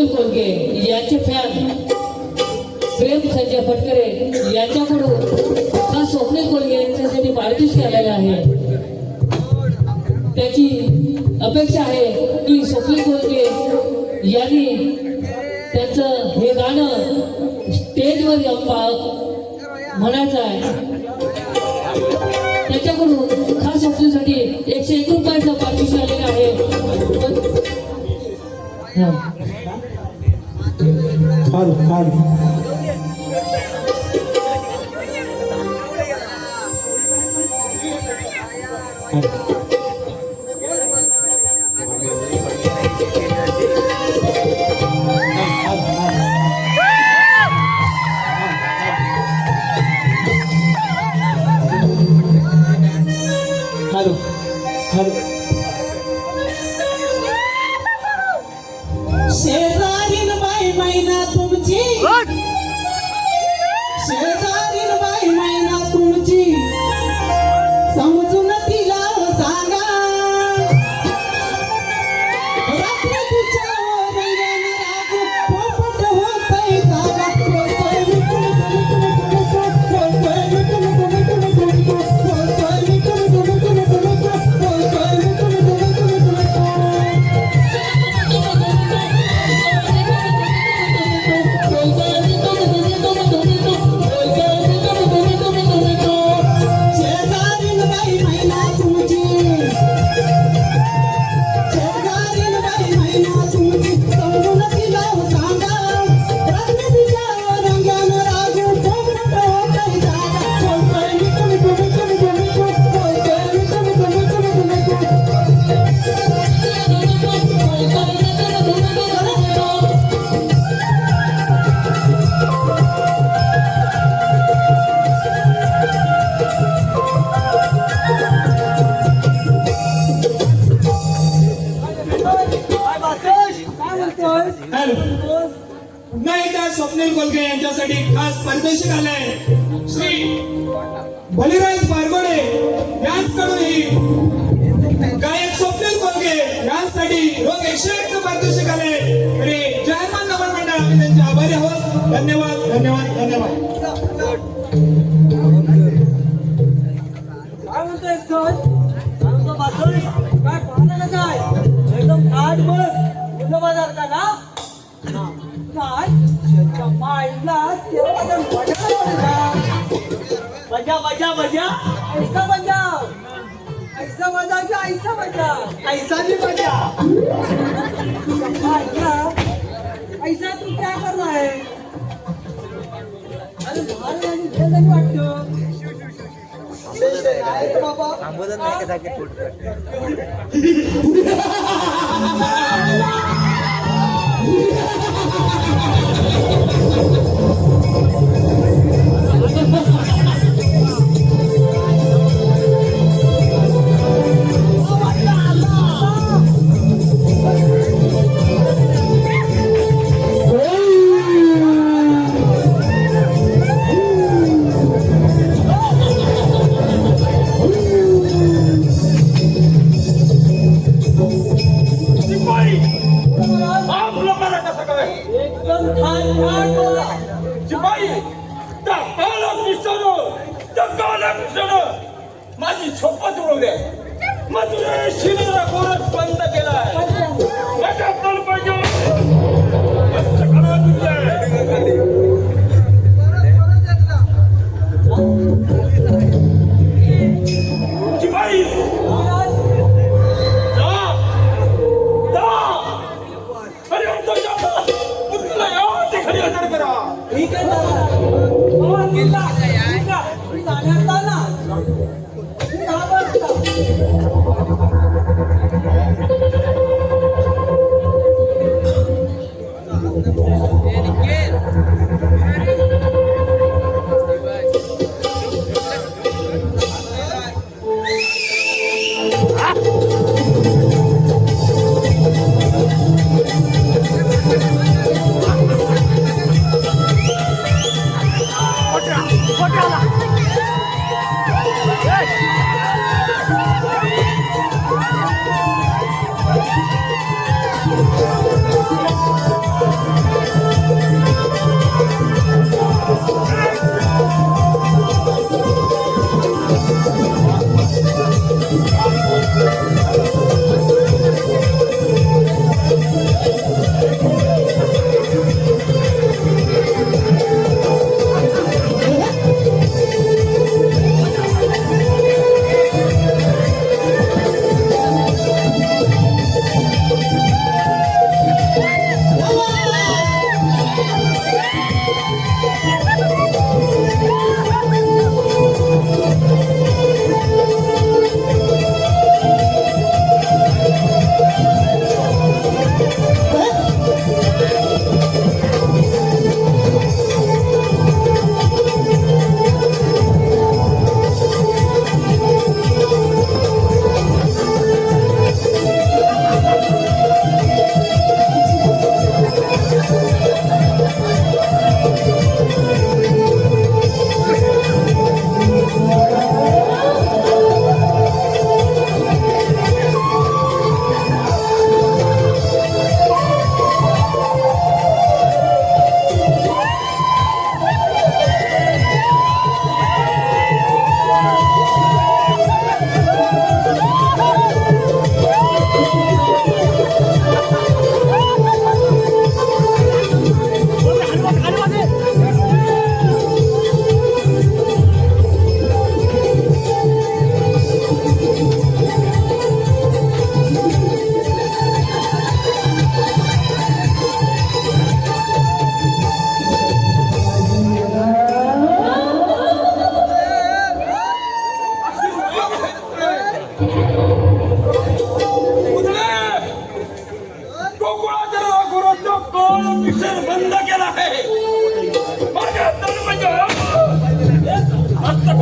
स्वप्नील कोलगे यांचे फॅन प्रेम संजय फटकरे यांच्याकडून हा स्वप्नील कोलगे यांच्यासाठी पारितोषिक आलेला आहे। त्याची अपेक्षा आहे की स्वप्नील कोलगे यांनी त्यांचं हे गाणं स्टेजवर म्हणायचं आहे। त्याच्याकडून खास स्वप्नीसाठी 101 रुपयाचं पारितोषिक आलेलं आहे। शेजारीन बाई मैना तुमची शेजारीन बाई मैना तुमची समजून तिला सांगा रात्री तिच्या रंगाने रागू पोपट होतंय जागा स्वप्नील कोलगे यांच्यासाठी खास पारितोषिक आलंय श्री बलिराज बारगोडे यांच्याकडून ही गायक स्वप्नील कोलगे यांसाठी रोज 101 चं पारितोषिक आलंय। तरी जयमान नमन मंडळ आम्ही त्यांचे आभारी आहोत। धन्यवाद धन्यवाद धन्यवाद। काय म्हणतोय सर सांगतो बासरी काय पाहणार काय एकदम थाट बघ तुझं बाजार का ना काय माईला तेरा बजा बजा बजा ऐसा बजा ऐसा बजा क्या ऐसा बजा ऐसा भी बजा ऐसा तू क्या कर रहा है अरे बाहर आणि भेदनी वाटतो बाबा आंबोदन नाही का जागे फुट माझी शपथ उडवली मग तुझ्या शिरीला कोणच बंद केलाय ठीक आहे Hey!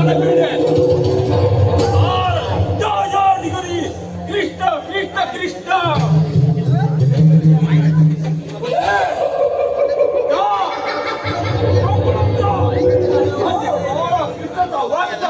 मला मिळते जय जय निगरी कृष्ण कृष्ण कृष्ण कृष्णाचा वाद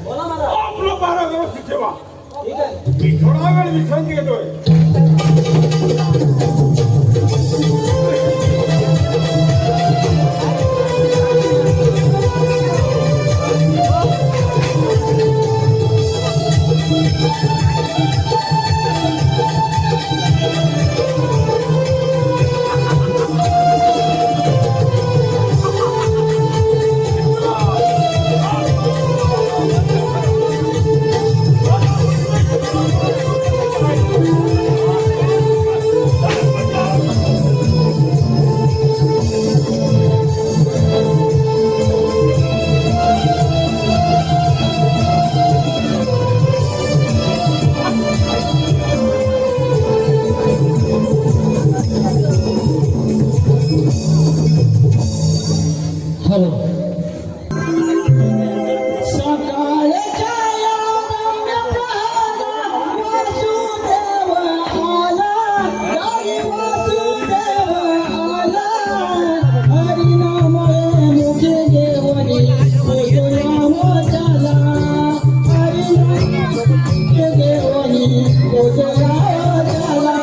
बोला मला आपलं बारा व्यवस्थित ठेवा ठीक आहे मी थोडा वेळ विश्रांती घेतोय हॅलो सकाळच्या या वासुदेव आला हरी वासुदेव आला हरिनामळे मुखे देवनी कोजनाम झाला हरिनाम मुखे देवनी कोजनाम झाला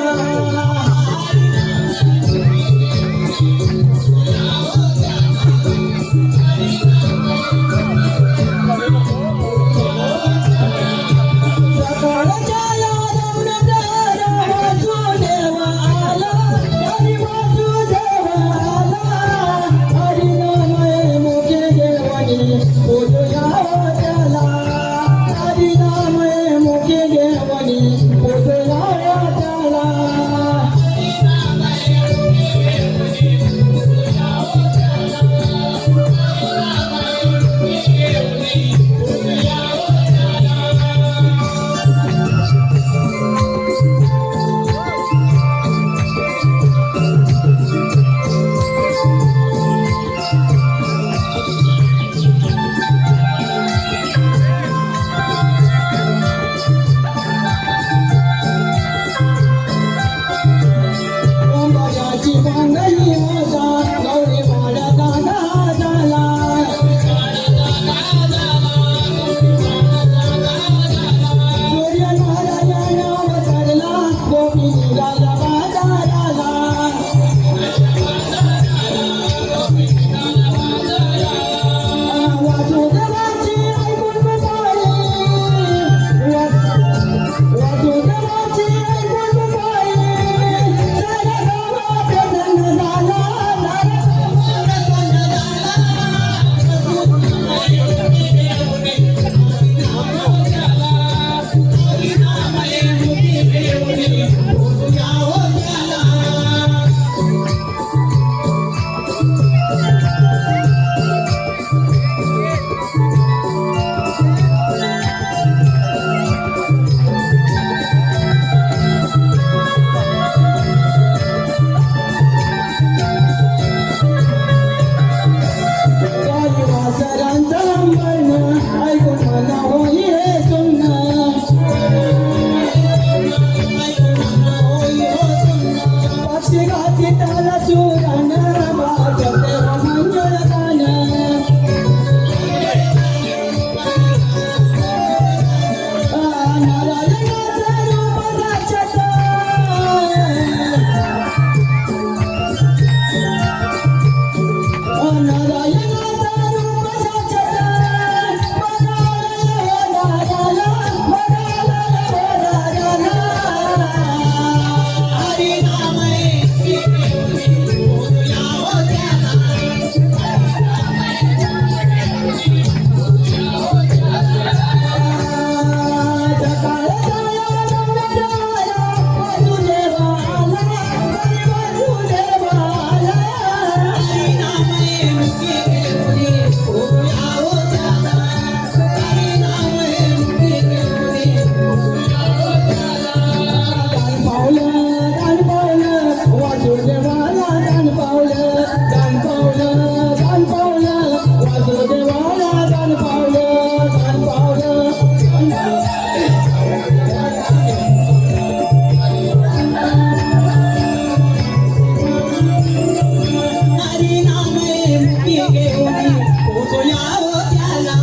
घेऊन पोचूया हो त्याला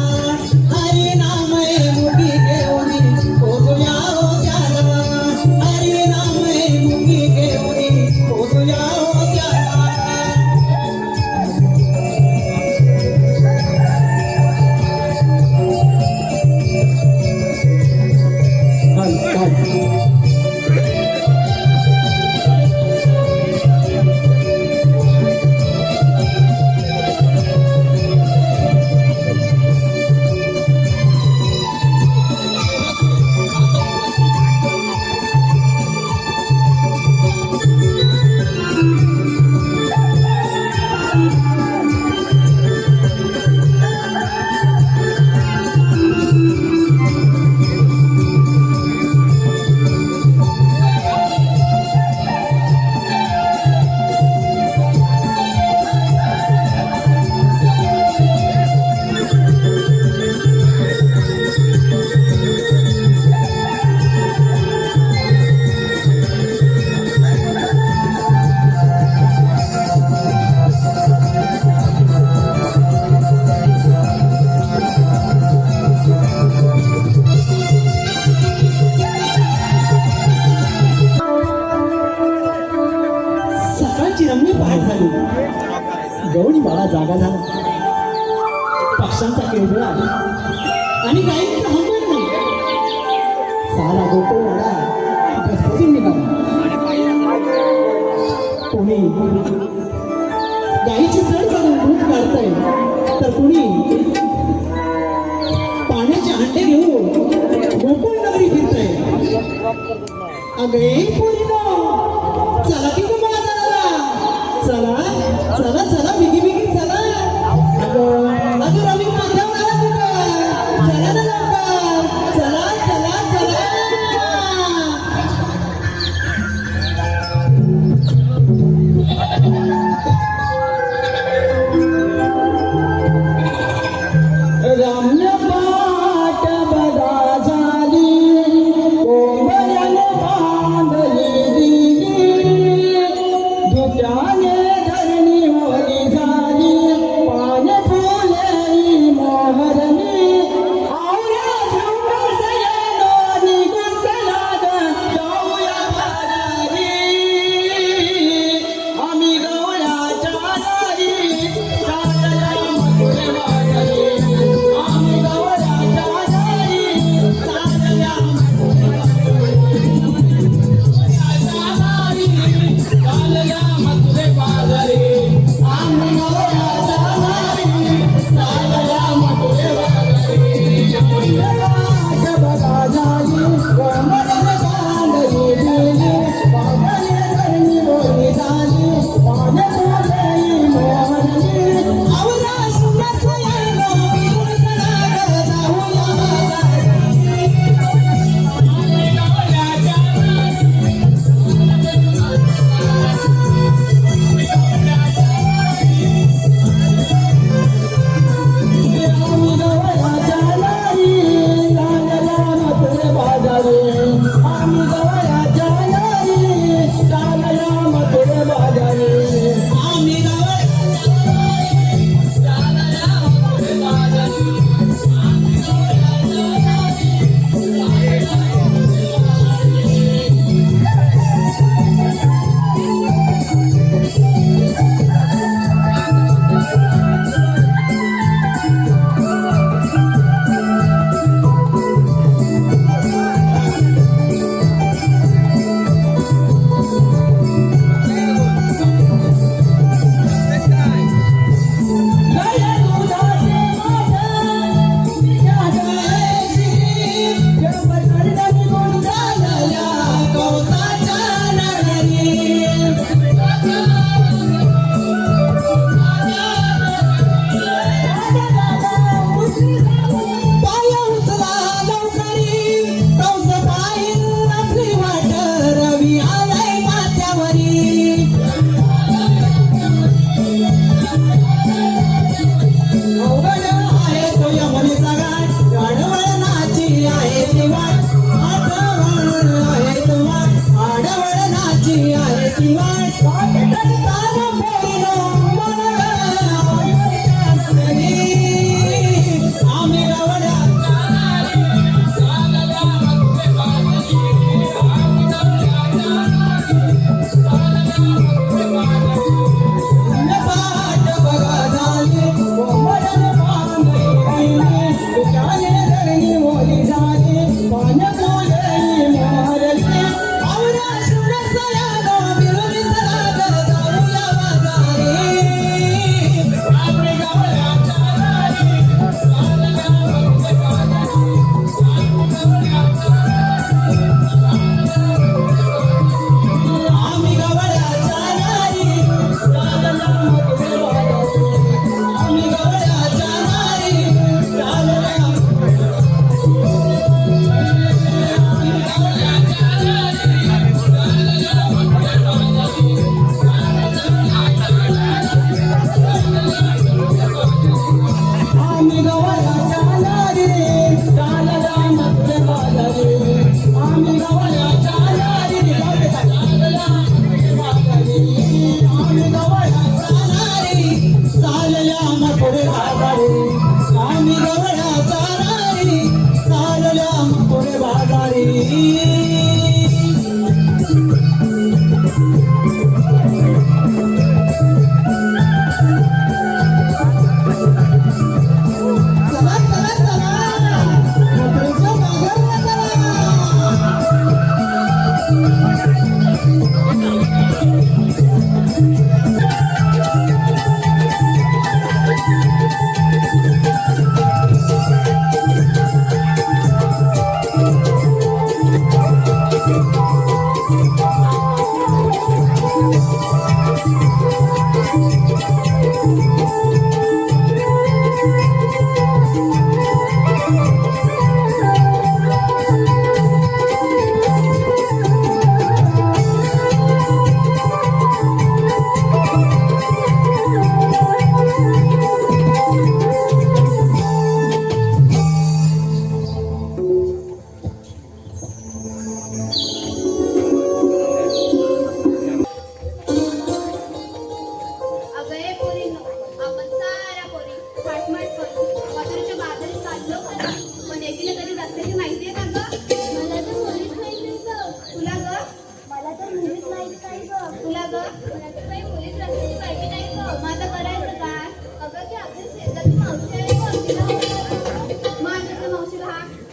हरी नाम मुखी घेऊन पोचूया हो त्याला हरी नाम मुखी घेऊन पोचूया हो त्याला सकाळची रम्य पहाट झाली गवळी बाळा जागा झाला पक्ष्यांचा केवढा आणि गायींचा हंबरणी सारा गोकुळवाडा बसबसून निघाला कोणी गायीची चढ काढून दूध काढतंय तर कोणी पाण्याचे हंडे घेऊन गोकुळ नगरी फिरतंय अगे पोरीनो चला की गं बाजाराला चला चला चला बिगी बिगी चला अगं अगं रवी कांद्यावर आला तुला चला ना लवकर चला चला चला रम्य पाट बदा झाली कोंबड्याने बांधली दिली धुक्याने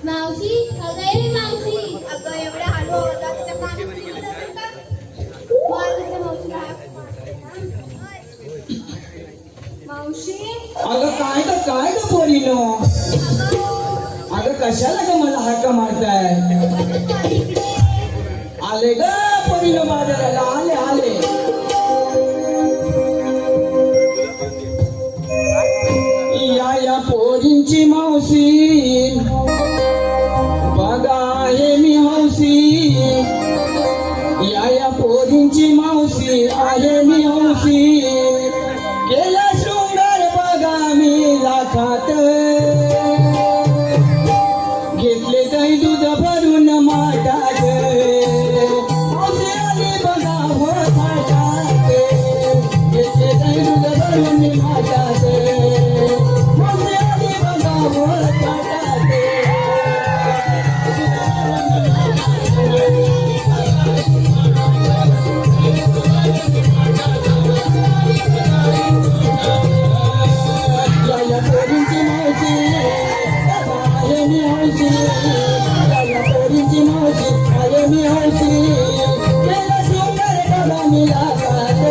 मावशी अगं ये मावशी अगं एवढ्या हलवा होता त्याच्या कानात गेलं असेल का मावशीला मावशी अगं काय ग पोरीनो अगं कशाला ग मला हाका मारताय आले ग पोरीनो बाजाराला आले या पोरींची मावशी बघा आहे मी हौशी या पोरींची मावशी आहे मी हौशी गेला शृंगार बघा मी लाखात घेतले दही दूध भरून माठात मावशी आली बघा हो थाटात घेतले दही दूध भरून माठात मावशी आली बघा हो थाटात या पोरींची मावशी आहे मी हौशी या पोरींची मावशी आहे मी हौशी गेला शृंगार बघा मी लाखात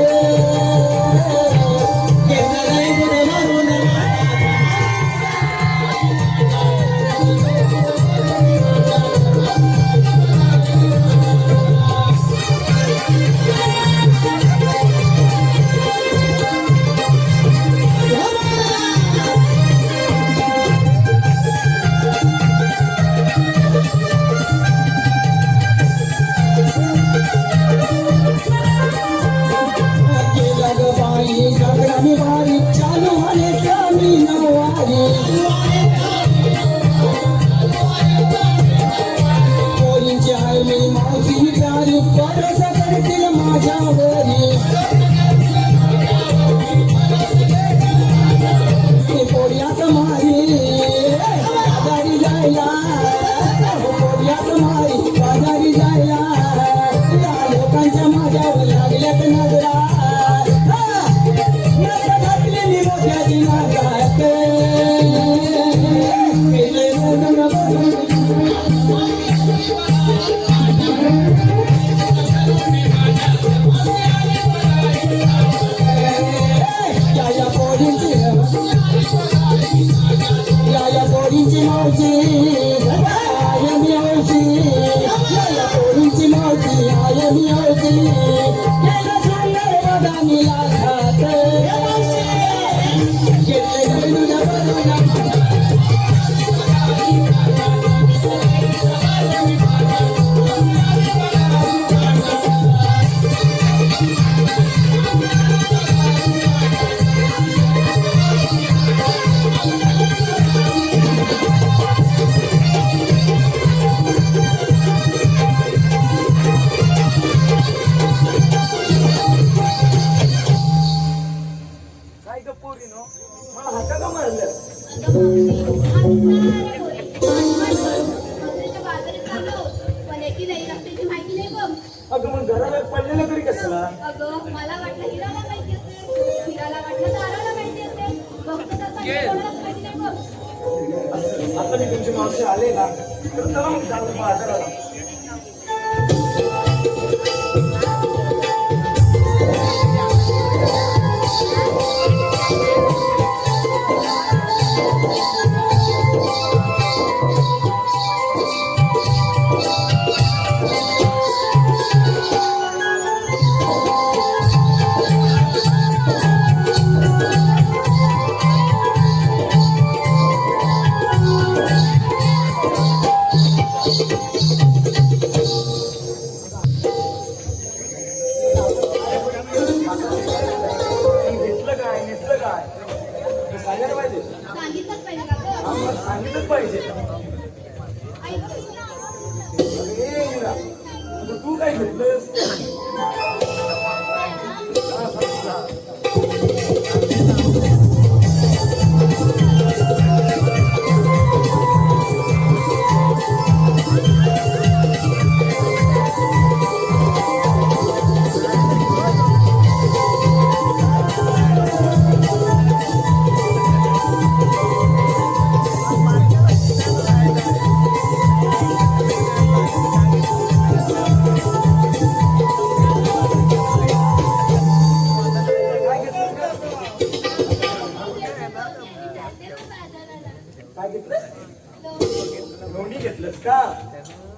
घेतलं नाही पुढे मारून गेला ग बाई जागराणी वारी चालू आले स्वामी नववारी पोरींची आई मी मावशी प्यारी भरोसा करतील माझ्यावरी पोरियात मारी बाजारी जायला पोरियात मारी बाजारी जायला या लोकांच्या माझ्यावर लागल्यात नजरा नजर घातली मी मोठ्याची नागात गेले बघून या पोरींची मावशी आहे मी हौशी या पोरींची मावशी आहे मी हौशी गेला शृंगार बघा मी लाखात घेतले दही दूध भरून काय ग पोरीनो मला हाका का मारलं बाजारात चाललो पण एकी नाही रस्त्याची माहिती नाही बघ अगं मग घराला पडलेलं तरी कसला अगं मला वाटलं हिराला माहिती असेल हिराला वाटलं ताराला माहिती असेल बघतो तर चांगलं कोणालाच माहिती नाही बघ आता मी तुमची मावशी आले ना तर चला मग जाऊ बाजाराला नेसलं काय हे सांगायला पाहिजे सांगितलंच पाहिजे का गं? आम्हाला सांगितलंच पाहिजे आई गं, तुला अगं ये हिरा, अगं तू काय घेतलंस हा, सांग. घेतलंस का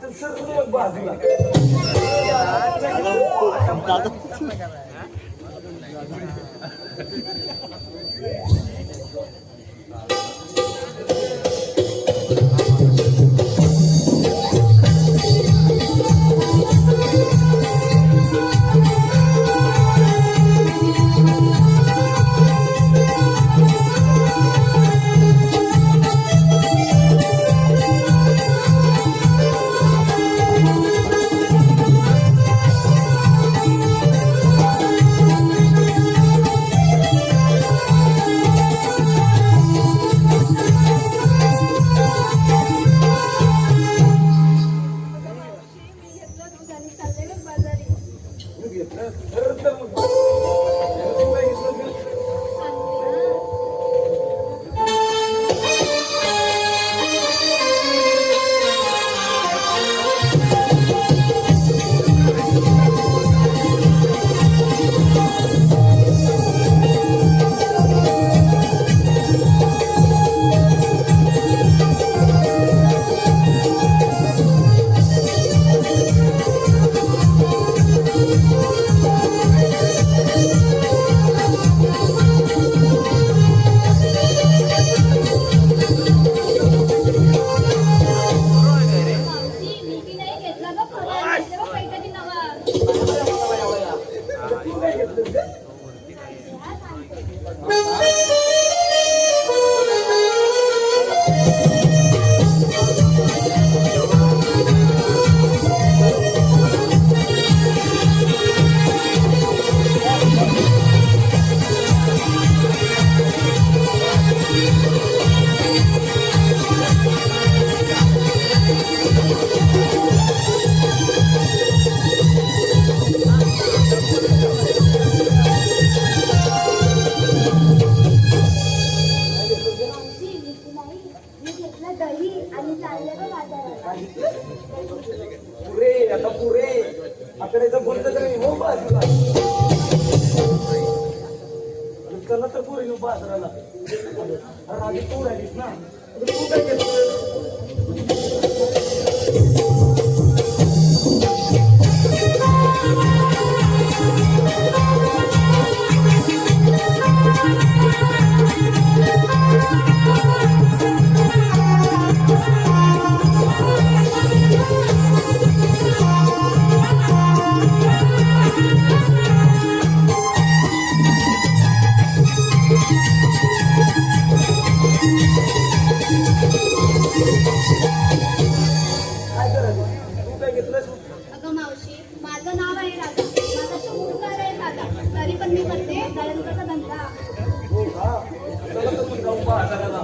तर सर्व बाजूला पुरे आता पुरे आकड्याचं बोलत तरी हो बाजूला चला तर पुरे हो बाजाराला आधी तू राहिलीस ना तू काय केलं अगं मावशी माझं नाव आहे राधा माझा शोधकार आहे राधा तरी पण मी करते दळणकाचा धंदा हो का चला तर मग जाऊ बाजाराला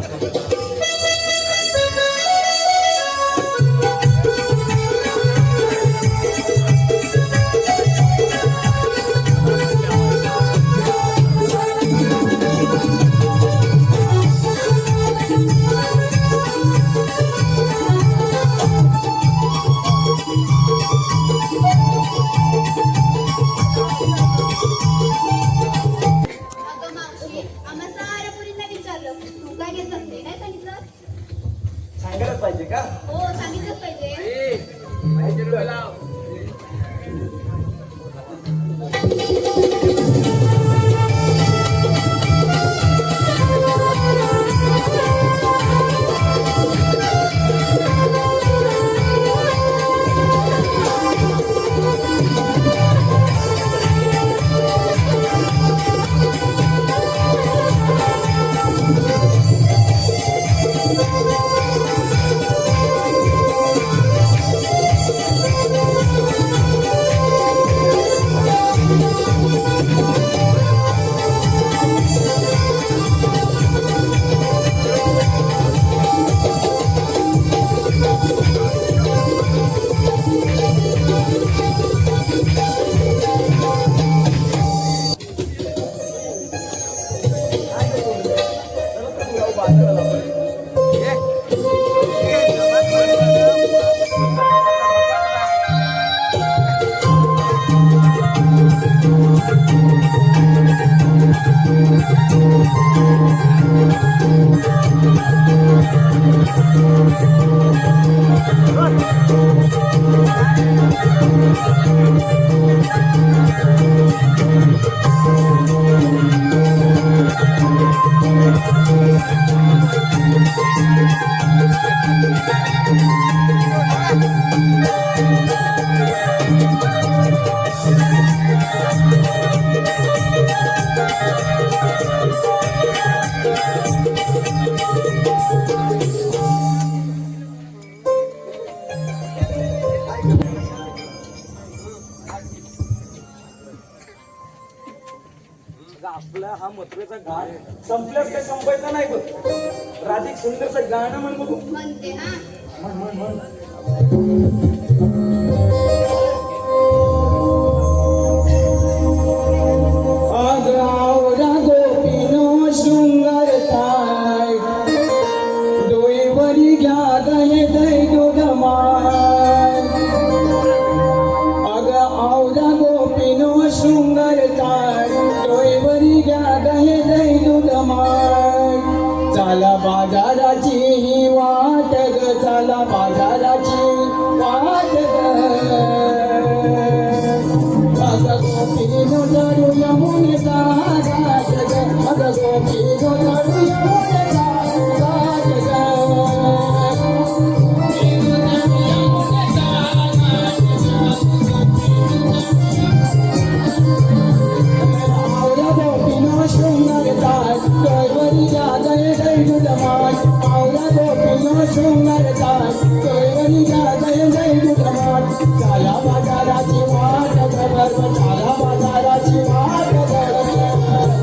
सांगायलाच पाहिजे का हो सांगितलंच पाहिजे मथुरेचा घाट संपल्यास काही संपायचं नाही बघ. राधिक सुंदरचं गाणं म्हण बघू. म्हणते हा. म्हण म्हण म्हण. आवरा गोपीनो शृंगारताय डोईवरी घ्या दये दै दुधमाय अग आवरा गोपीनो शृंगारताय डोईवरी घ्या दये दै दुधमाय चाला बाजाराची ही वाट ग चाला बाजाराची वाट ग गोपीनो दारू यमुने घाट ग अग गोपीनो दारू यमुने घाट ग आवरा गोपीनो शृंगारताय डोईवरी घ्या दये दै दुधमाय आवरा गोपीनो शृंगारताय डोईवरी घ्या दये दै दुधमाय चाला बाजाराची वाट ग चाला बाजाराची वाट ग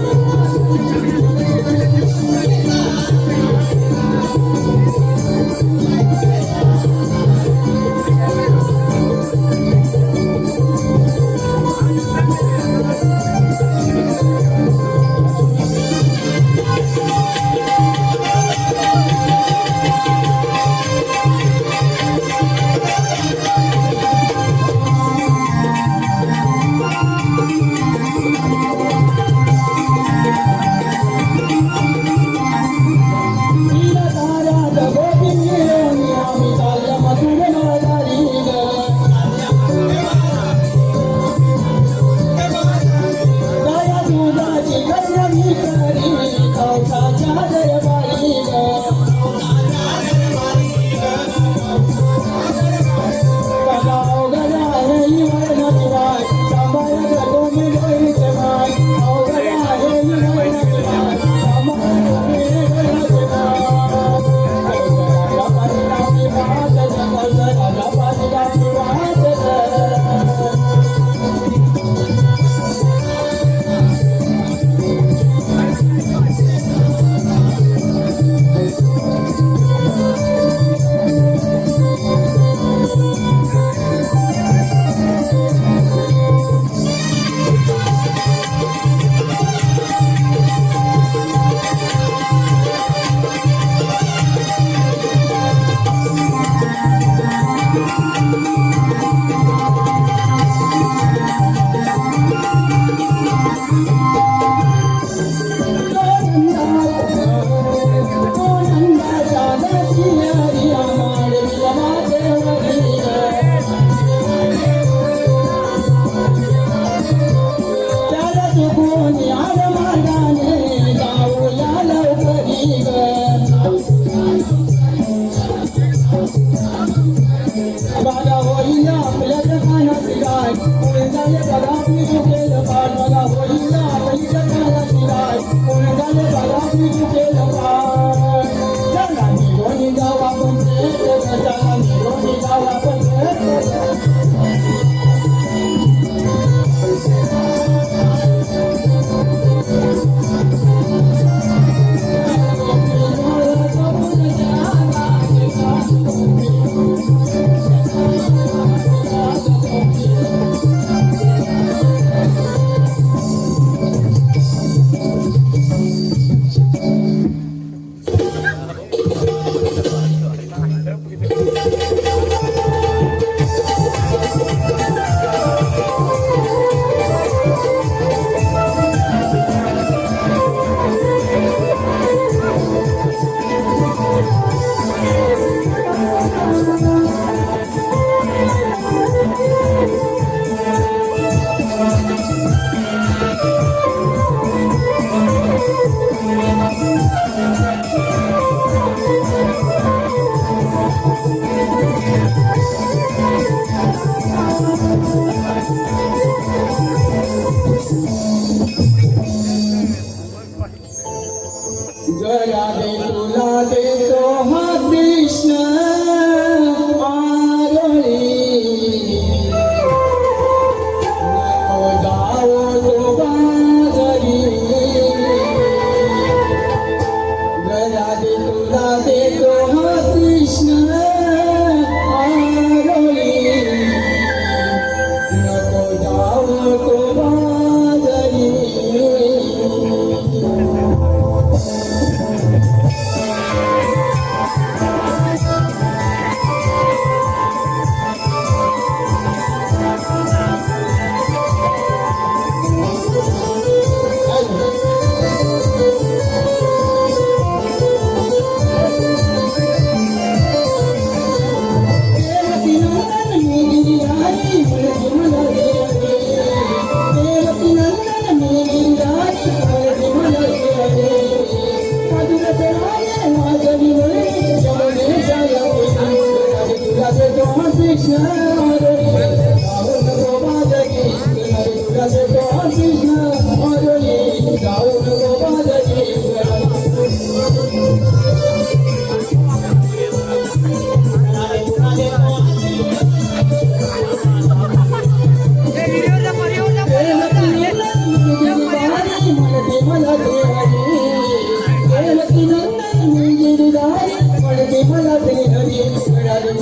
गया दे तुला देतो हा कृष्ण आरळी नको जाओ तो बाजारी मला तरी हरी राधे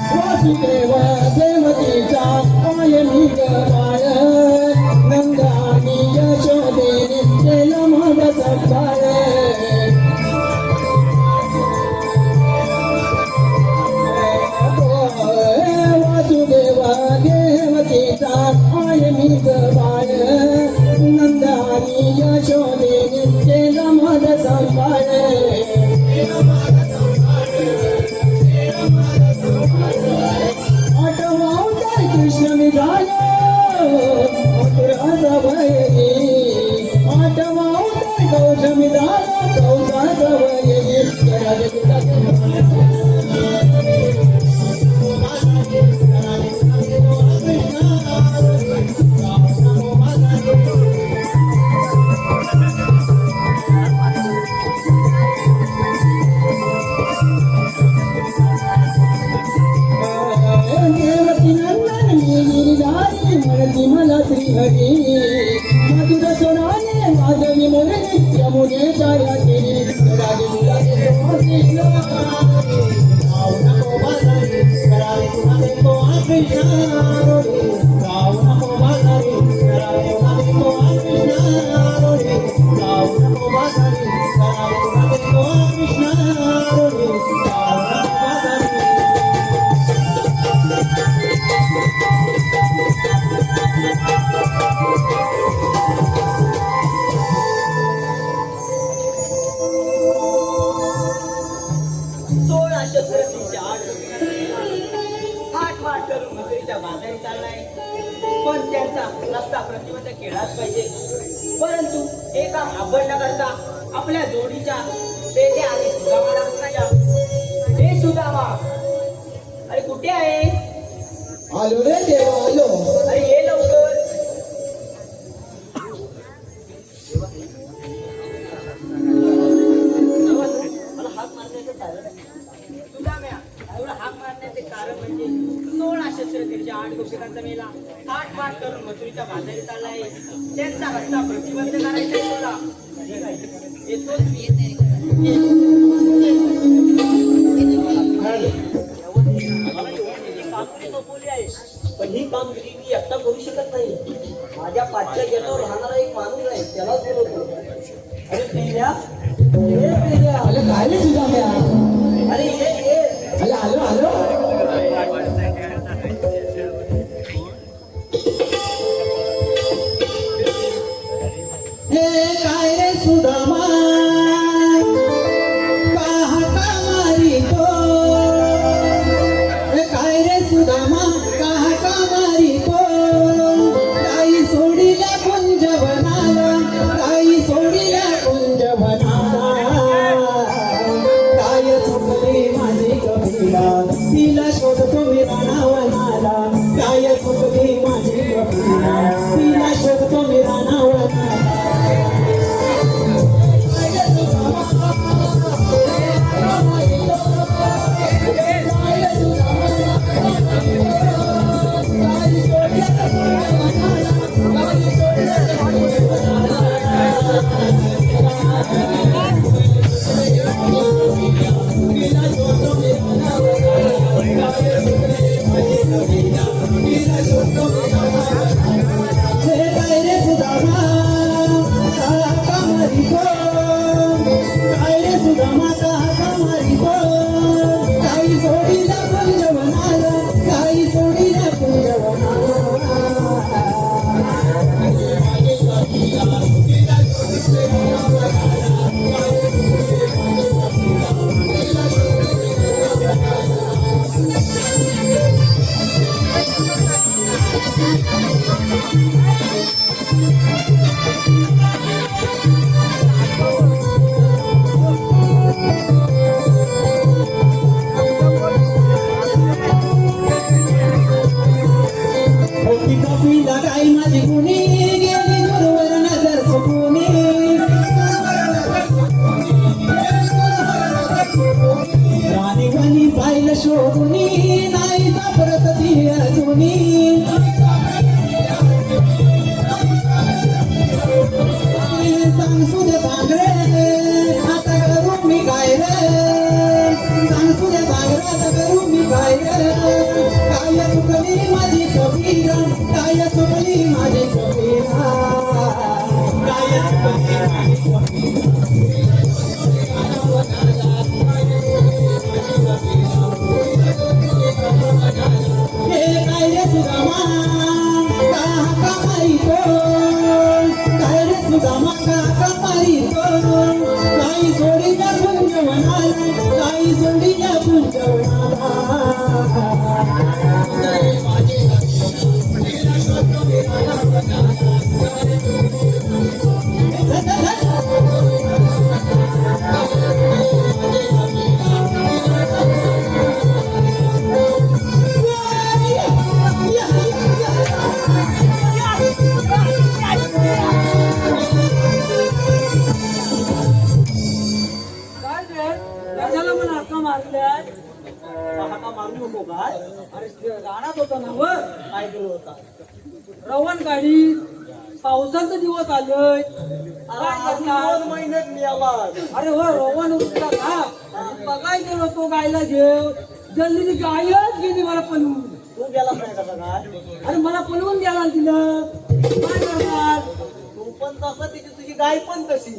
वासुदेव देवकीचा पायनी गवाय नंदानी यशोदेने केलं माझा सत्कार वासुदेव देवकीचा पायनी गवाय नंदानी यशोदेने केलं माझा सत्कार आठवावतार कृष्ण निघालो मथुराचा भयनी आठवावतार कौश निघालो कौशाचा भयनी देवकी नंदन गिरिधारी म्हणती मला श्रीहरी मधुर सोनाने माधवी मुरली यमुने चार्या केली राजे कृष्ण पण त्यांचा रस्ता प्रतिबंध केलाच पाहिजे. परंतु एका करता आपल्या जोडीच्या पेटे आणि सुदामाला म्हणायच्या, हे सुदामा, अरे कुठे आहे? आलो रे देवा आलो. अरे ये लवकर. मला हाक मारण्याचं कारण सुदाम्या, एवढं हाक मारण्याचे कारण म्हणजे 16 शस्त्रतीर्च्या 8 गोपिकांचा मेला 8 पाठ करून मथुरीच्या बाजारी चाललाय. त्यांचा हट्टा प्रतिबंध करायचा तुला. येतोच मी. कामगिरी सोपवली आहे, पण ही कामगिरी मी एकटा करू शकत नाही. माझ्या पाठच्या गेटावर राहणारा एक माणूस आहे, त्यालाच बोलवतो. अरे पेऱ्या, ए पेऱ्या. अरे काय रे तुझा म्या? अरे ये. अरे आलो आलो. हे काय रे सुदामा काहा का मारी तो हे काय रे सुदामा काहा का मारी तो काही सोडिल्या कुंजवनाला काही सोडिल्या कुंजवनाला काय चुकली माझी कपिला तिला शोधतो मी राणा शोभुनी नाही सापडत ती अजूनी सांगू दे भांगरे आता करू मी काय रे सांगू दे भांगरे आता करू मी काय रे काय चुकली माझी कबीरा काय चुकली माझी कबीरा काय चुकली माझी हे काय रे सुदामा का मारितो काय रे सुदामा का मारितो काही सोडीच्या गुंजवणाला काही सोडीच्या गुंजवणाला काय रे कशाला मला हाका मारल्यात हाका मारू नको काय अरे रानात होता ना वर काय केलं होता रवण गाडी पावसाचा दिवस आलोय काय करणार महिन्यात मिळाला अरे हो रवण उठला का बघाय गेलो तो गायला घेऊ जल्दी गायच गेली मला पळवून तू गेला नाही का काय अरे मला पळवून गेला तिला काय करणार तू पण तसा तुझी गाय पण तशी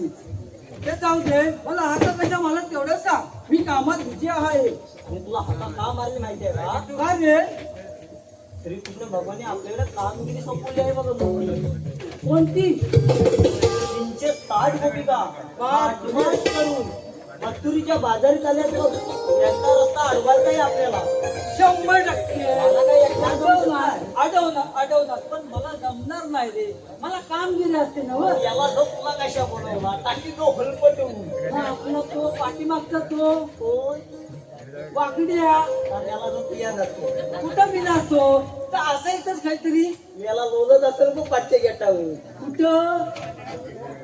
ते जाऊ दे मला हाता कशा मला तेवढं सांग मी कामात बिझी आहे आणि तुला हाता का मारली माहिती आहे का काय रे श्री कृष्ण भगवाने आपल्याकडे कामगिरी संपवली आहे बघा कोणती 360 गोपिका पाठमार्च करून मथुरीच्या बाजारी आल्या तो त्यांचा रस्ता अडवायचा आहे आपल्याला 100% अडवणार पण मला जमणार नाही रे मला कामगिरी असते ना याला जो तुला कशा बनवला टाकी तो हलपटवून आपला तो पाठीमागचा तो वाकड्या याला जो पिया जातो कुठं मी जातो तर असं इथंच काहीतरी याला लोलत असेल तो पाचशे गेटावर कुठं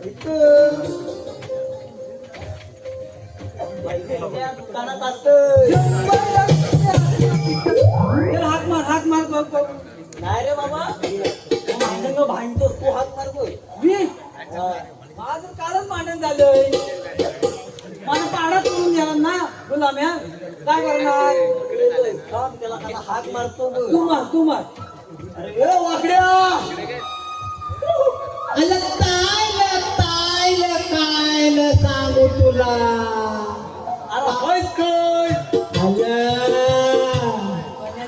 इथं दुकानात असत हाक मार नाही रे बाबा भांडण भांडतो तू हाक मारतोय माझं कारण भांडण झालंय मला पाडा करून गेला ना गुलाम्या काय करणार त्याला हाक मारतो तू मार अरे वाकड्या काय सांगू तुला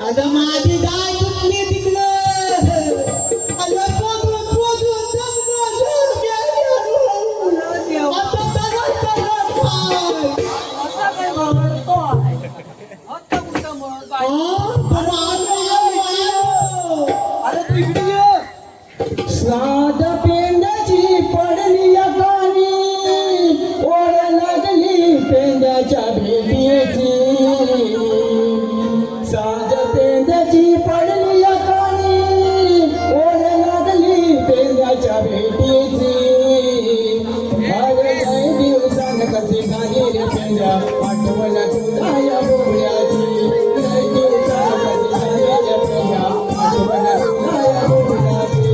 अगं माझी गाय तुटली तिकडं साध पेंड्याची पडली गाणी ओढ लागली पेंड्याच्या भेटीची साध पेंड्याची पडली गाणी ओढ लागली पेंड्याच्या भेटीची काही दिवसान कशी गाणी रे पेंड्या आठवण तुला या बोबड्याची काही दिवसान कशी गाणी रे पेंड्या आठवण तुला या बोबड्याची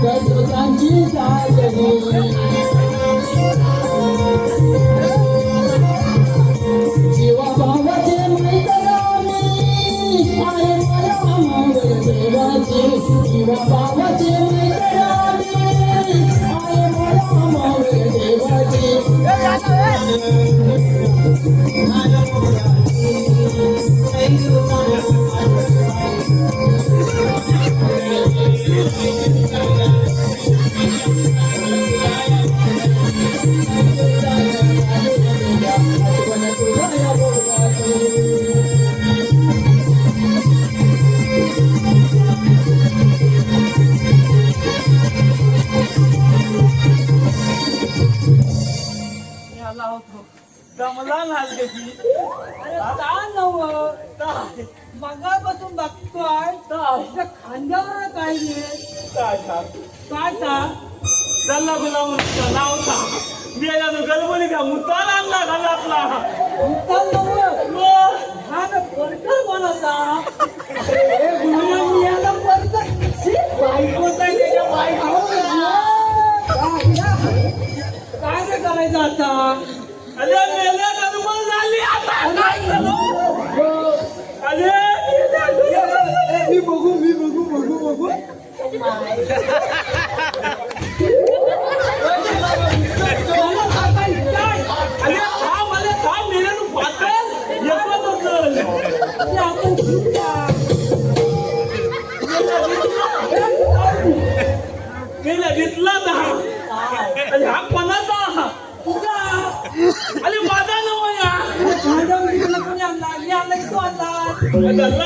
कसोटांची साजनी जीवा भावाचे मैत्रानी आहे मला मंगल देवाची जीवा भावाचे मैत्रानी आहे मला मंगल देवाची आला होतो दमला नाही त्याची अरे का नव मगापासून बघतोय तुझ्या खांद्यावर काय काय जल्ला गुलाम लावता मी याला गलबली का मुताल आणला घालातला मुताल नव हा ना परकर बोलाचा अरे गुलाम मी याला परकर बायकोचा त्याच्या बायको काय रे करायचं आता अरे मेल्या गडबड झाली आता काय करू अरे मी बघू अरे हा मला काय मेल्या तू पातळ येतो आपण मेल्या घेतला दहा अरे हा कोणाचा तुझा अरे माझा नव या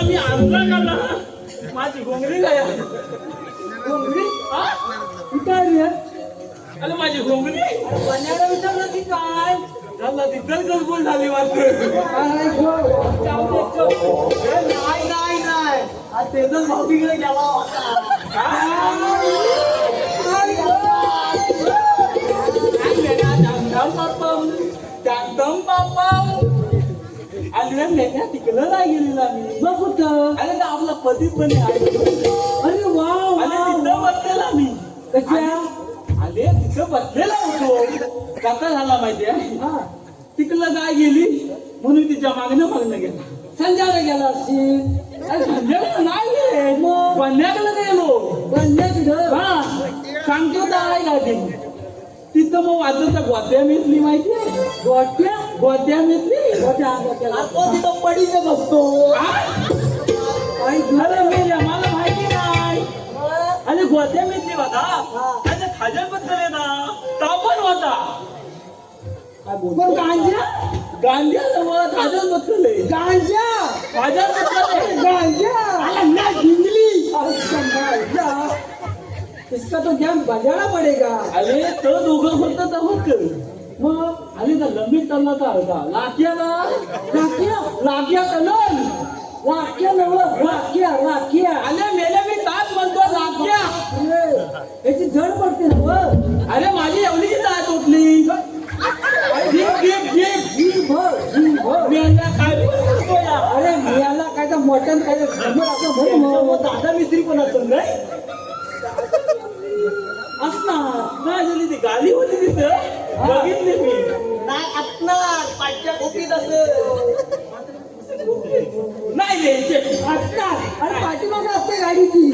मी आणला का माझी घोंगडी काय घोंगडी कुठे अरे माझी घोंगडी पण्याला विचारलं ती काय झाला ती गलगल झाली नाही आज तेजस भाऊबीकडे गेला अरे मेघ्या तिकडं नाही गेलेला मी मग कुठं अरे आपला पती पण आहे अरे वा अरे तिथं बसलेला मी कशा अरे तिथं बसलेला होतो कसा झाला माहितीये तिकडं काय गेली म्हणून तिच्या मागणं गेला संध्याला गेला असेल अरे संध्याला नाही गेले मग बंध्याकडे गेलो बंध्याकडं हा सांगतो तर आहे का ते तिथं मग वाजवता गोत्या मिसली माहितीये गोत्या मिसली तिथं पडीच बसतो अरे मेल्या मला माहिती नाही अरे गोत्या मिसली होता त्याच्या खाजल बद्दल आहे ना तापण होता गांजा खाजल बद्दल गांजा इसका तो ज्ञान बजाना पडेगा अरे तो दोघं होतं तर होत मग अरे ना लंबी चालला का होता लाक्या कलन वाक्या अरे मेल्या मी तास म्हणतो लाक्या याची जड पडते ना अरे माझी एवढी तास उठली अरे मियाला काय तर मटण काय दादा मिस्त्री पण असतो काय असणार काय झाली ती गाडी होती तिथं बघितली मी नाही असणार पाठच्या खोकीत नाही रे असणार अरे पाठीमाग असते गाडीची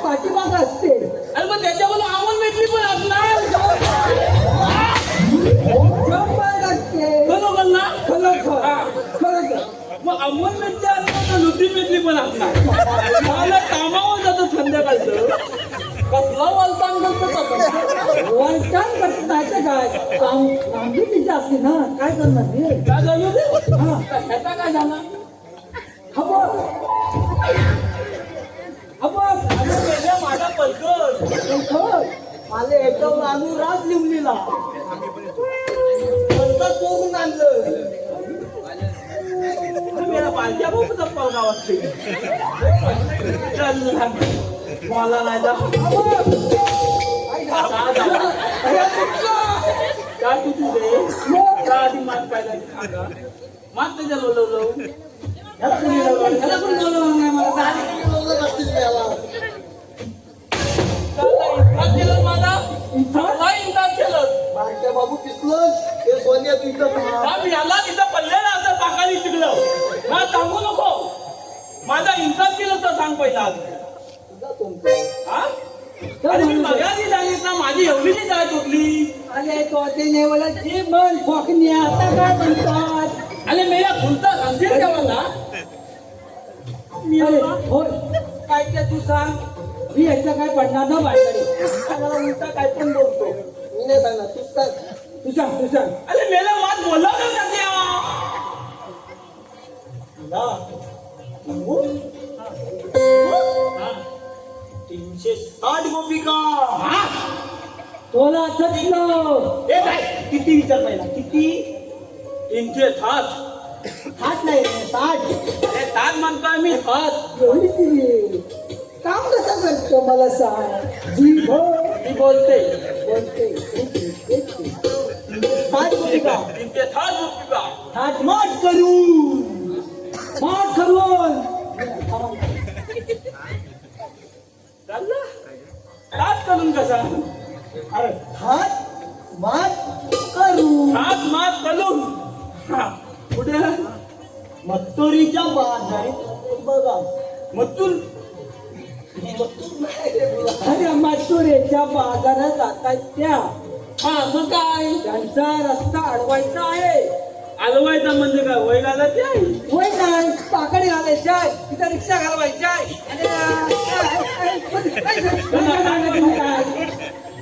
पाठीमाग असते अरे मग त्याच्यावर आव्हान भेटली पण असणार मग अमोल मिरच्या लुटी मेटली पण असणार मला कामावर जातो संध्याकाळचं कसला वलतान करतो वलतान करतायचं काय कामगी तिची असते ना काय करणार काय झालं हा ह्याचा काय झाला माझा पलकर मला एकदम आणून राज लिहून चोरून आणलं मेरा पालख्या भाऊ चप्पल गावात मला नाही काय तुझे आधी मात काय मात त्याच्या बोलवलं पण बोलवलं नाही मला पैसा हा? अरे मी मगाशी सांगितलं माझी एवढीची जात चुकली. अरे तो ते नेवला जी मन फोकणी आता काय म्हणतात अरे मेरा खुलता समजेल का मला मी अरे बाबा, होय काय ते तू सांग मी याचा काय पडणार ना बाहेर मला उलटा काय पण बोलतो. मी नाही सांगणार, तूच सांग. तू सांग तू सांग अरे मेला वाद बोलला ना सध्या. तुला सांगू? 360 गोपिका. हा? तोला थकलो ए काय किती विचार पहिला किती? 307. हात नाही रे, 60. अरे ताज म्हणतोय मी 7. एवढी ती काम कसं करतो मला सांग जी मी बोलते बोलते 60 गोपिका. 307 गोपिका. हात माठ करून. माठ करून चालला ताज करून कसा अरे हात माठ करून. हात मात करून. हा. कुठे मत्तुरीच्या बाजारीत बघा. मत्तूर अरे मातुरेच्या बाजारात जातात त्या हा मग काय त्यांचा रस्ता अडवायचा आहे आलवायचा म्हणजे काय वय घालायचे आहे. होय नाही पाकडी घालायची आहे तिथं रिक्षा घालवायची आहे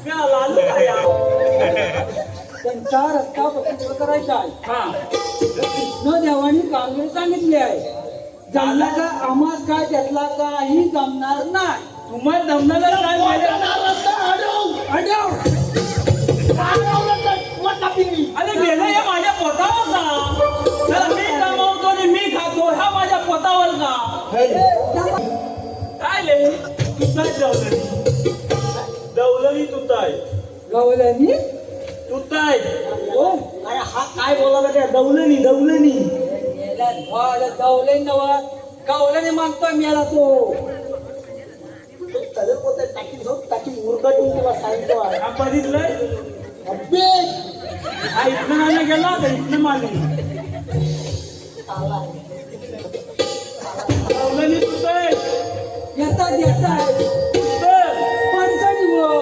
मी आलो काय त्यांचा रस्ता पवित्र करायचा आहे हा कृष्ण देवानी कांगणे सांगितले आहे जमला का आम्हास काय त्यातला काही जमणार नाही तुम्हाला जमणार काय माहिती? अरे गेलं हे माझ्या पोटावर का तर मी कमावतो आणि मी खातो ह्या माझ्या पोटावर का काय ले तुताय दौलनी तुताय गवल्यानी तुताय अरे हा काय बोलायला त्या दौलनी दौलनी. गवले नवा गवल्याने मागतोय मेला तो कलर पोते टाकी झोप टाकी उरकटून तुला सांगतो. हा बघितलंय अब्बे हा इथनं नाही गेला तर इथनं मागे दौलनी तुताय येतात येतात पडचणीवर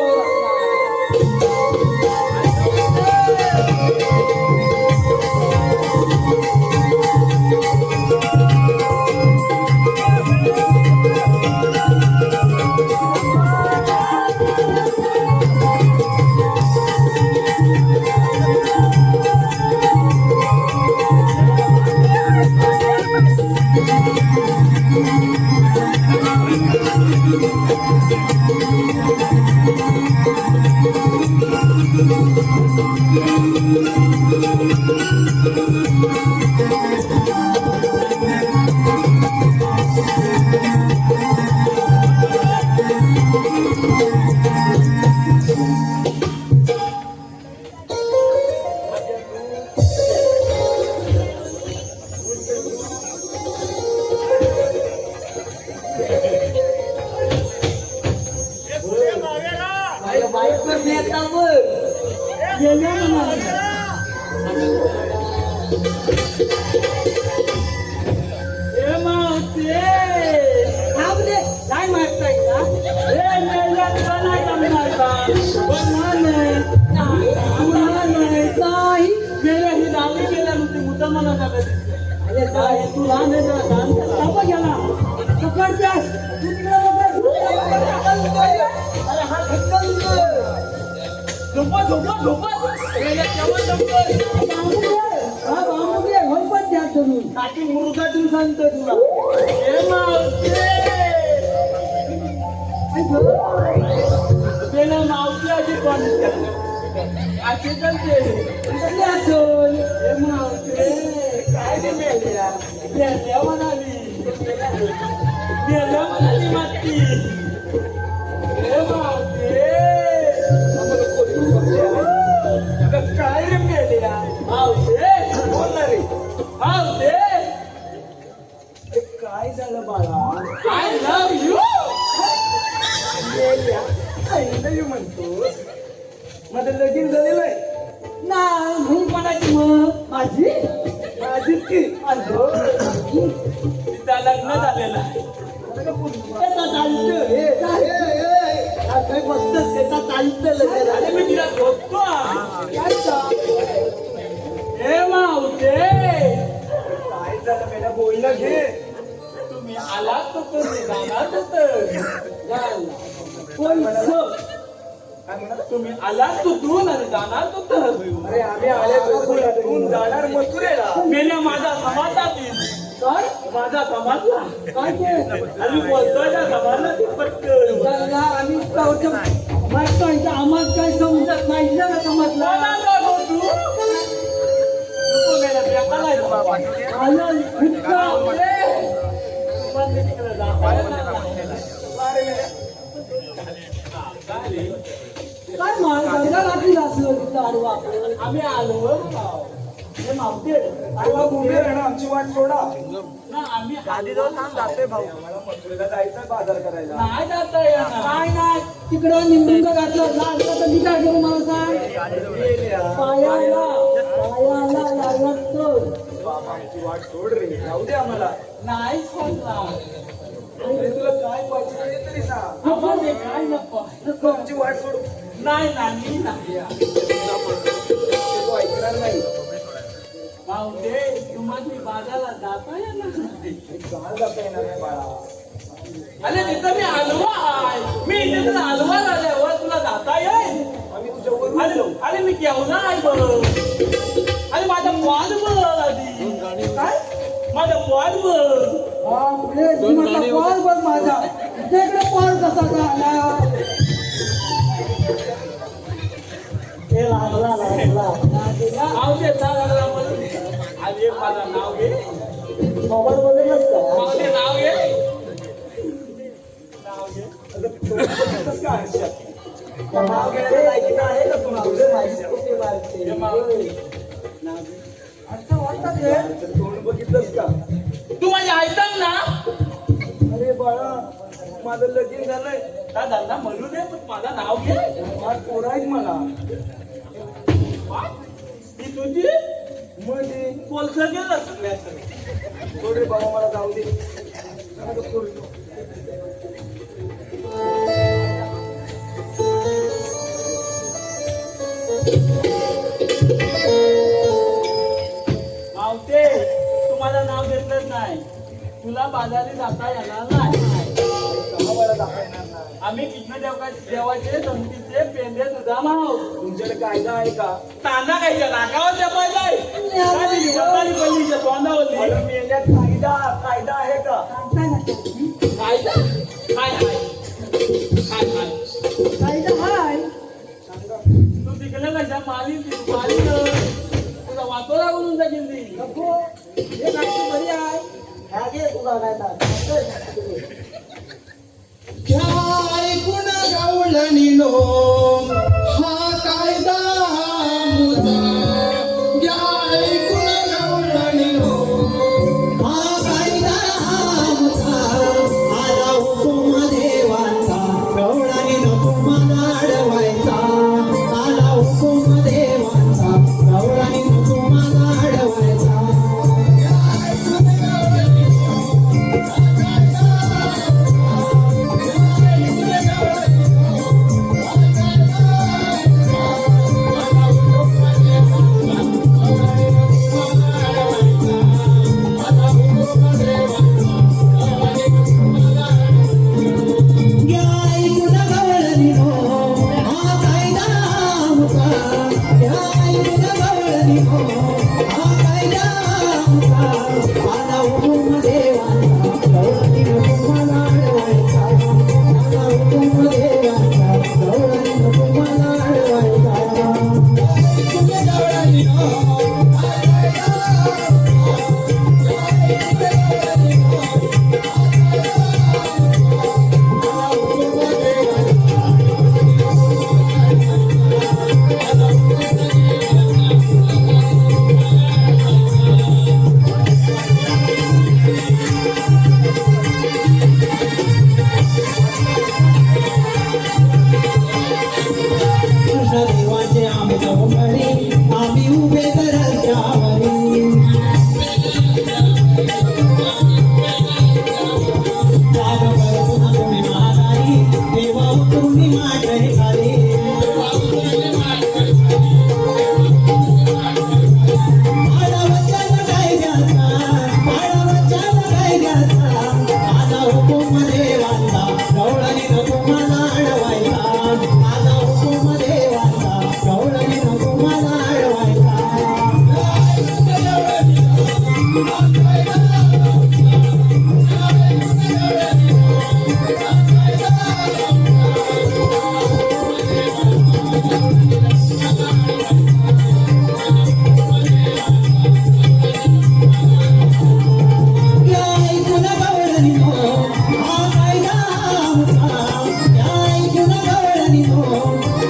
काय मागताय का नाही ही दावी केल्या नव्हती मुद्दा मला अरे काय तू लहान आहे जरा दान कर गेला पकडत्यास तू अरे हा ढक्कन झोपा झोपा झोपा टाकी मुरगाटून सांगतो तुला. मावशी अशी पण असे चालते काय ते मेल्या म्हणाली माती काय रे मेल्या मावशे बोल रे मावशे काय झालं बाळा? आय लव्ह यू आई म्हणतोस माझं लगीन झालेलं आहे. नाही म्हणून म्हणायची मग माझीच की तिचा लग्न झालेलं आहे अरे मी तिला झोपतो हे मावते काय झालं बेटा बोलणं घे. तुम्ही आलात तर जाणार तुम्ही आलात कुठून आणि जाणार कुठं? अरे आम्ही आले गोकुळातून जाणार मथुरेला. मेल्या माझा समाजातील काय माझा समाजला काय ते आणि बोलतोय ना समाजला ती पटकन आम्ही आम्हाला काय समजत नाही ना समजला काय मार्गाला लागली असं आम्ही आलो हे मावते अरे उभे राहणं आमची वाट सोडा. ना आम्ही जाते भाऊ मला मथुरेला जायचं बाजार करायला. नाही जाता येणार काय नाही तिकडं निंबून घातलं लागलं तर मी काय करू मला सांग पायाला लागलं बाबा आमची वाट सोड रे जाऊ दे आम्हाला. नाही सोडणार अरे तुला काय पाहिजे ते तरी सांग. आम्हाला काय नको आमची वाट सोड. नाही नाही तू ऐकणार नाही. भाऊजे तुम्हाला बाजारला जाता येणार काय जाता येणार नाही बाळा. अरे तिथं मी हलवा आहे मी तिथं हलवा झाल्यावर तुला जाता येईल आम्ही तुझ्यावर अरे मी केवढा आहे बघ अरे माझा पॉल बघ आधी काय माझा पॉल बघ पॉल बघ माझा तिकडे पॉल कसा का नाव घे लागला आधी माझं नाव घे मोबाईल मध्ये नसतं नाव घे नाव घे कसं काय आयुष्यात नाव घेण्याचं लायकी आहे का तुला? असं वाटतं तोंड बघितलंस का? तू माझ्या ऐकतान ना अरे बाळा माझं लगीन झालंय. का धंदा म्हणू दे पण माझं नाव घे आज पोरं आहेत मला. ही तुझी म्हणजे कोलसा गेला सगळ्या सोड रे बाबा मला जाऊ दे. नका करू. मावते तू माझं नाव घेतलंच नाही तुला बाजारी जाता येणार नाही का मला जाता येणार नाही? आम्ही कृष्ण देवाचे संगतीचे पेंडे तुझा माव तुमच्याकडे कायदा आहे का? तांदा खायच्या नाकावर जपायलाय तोंडावरली मला मेल्यात कायदा आहे का? कायदा हाय हाय तू तिकडे कशा माली तुझा वातो लागून जाईल हे नाटक बरी आहे ऐकून गावळणीनो हा कायदा मुजा घ्या ऐकून गावळणीनो हा कायदा मुजा आला हुकुम देवाचा गवळणी नको मला अडवायचा आला हुकुम देवाचा गवळणी नको मला अडवायचा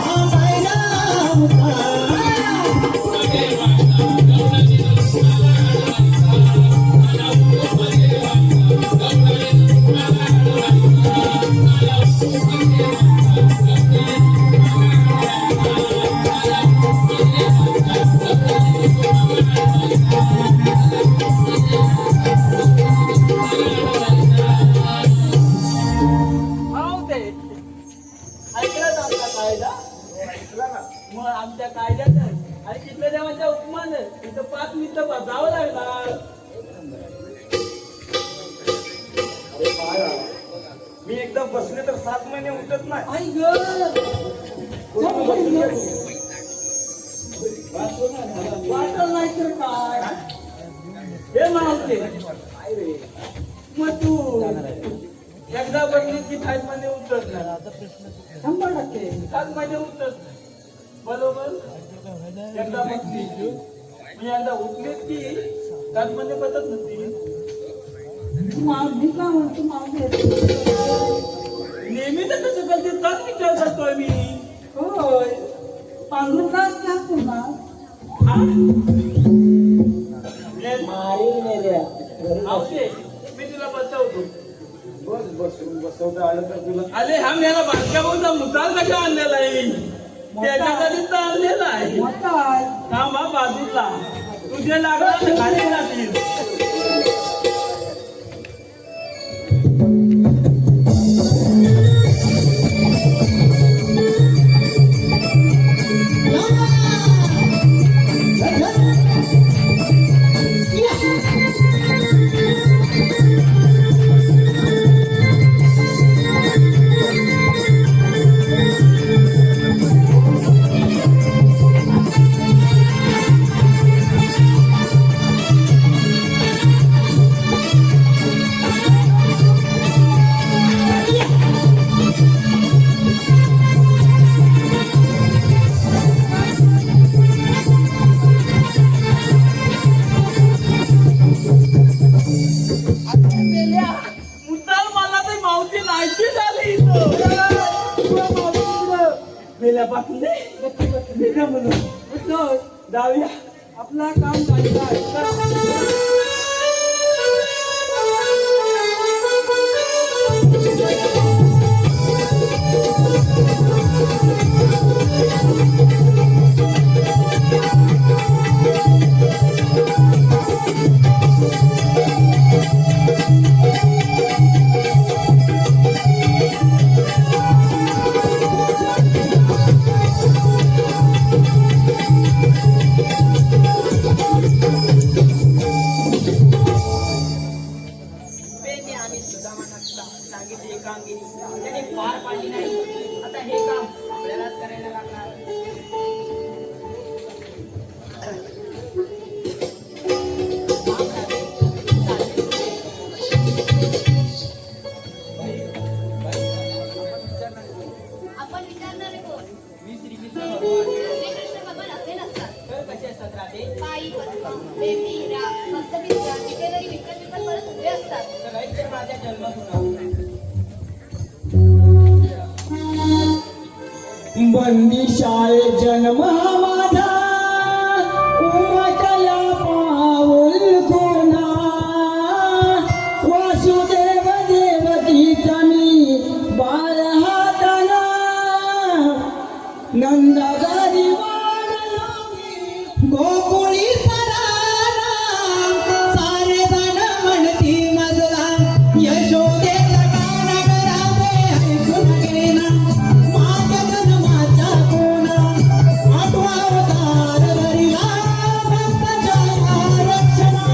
थांबायला होता. ते ऐकलं आमचा कायदा मग आमच्या कायद्यात आणि तिथल्या देवाच्या हुकमानं तिथं 5 मिनिटं बसावं लागणार. मी एकदा बसले तर 7 महिने उठत नाही. आई ग वाटलं नाही तर काय हे मावते मग तू एकदा बसली की 5 महिने उठत नाही. 100% 7 महिने उठत नाही. बरोबर एकदा बसली मी एकदा उठले की 7 महिने बसत नसती. मी का म्हणतो मावते नेहमी तर कसं करते त्याच विचार करतोय मी. होय पांडुरंगाच क्या करणार मी तुला बसवतो. बसवता आलं तर तुला अरे हा मेला बारक्या भाऊचा मुताल कशा आणलेला आहे त्याच्यासाठी तर आणलेला आहे. थांबा बाजूला तुझे लागला तर खाली जातील. मुताल मला तर मावशी नाहीची झाली गेल्या पाकले म्हणून जाऊया आपला काम चालू बेने आणि सुदामांना सांगितली कामगिरी त्याने पार पाडली नाही. आता हे काम आपल्यालाच करायला लागणार. आपण विचारणारे कोण? मी श्रीकृष्ण भगवान श्रीकृष्ण भगवान असे नसतात. तर कसे असतात राधे? पायी पद्म, बेटी, हिरा, हस्तविद्या, विटेवरी विकत विकत परत उभे असतात. तर ऐक माझ्या जन्मातून बंदिशाय जन्म माझा उमटला पाऊल कोणा वासुदेव देवकीचा मी बाळ हाताना नंदागारी गोकुळी सरारा सारे जण म्हणती मजला यशोदेचा गाणं करावे ऐकून घेना माझ्या जन्माचा कोणा आठवा अवतार वरिला भक्ताच्या रक्षणा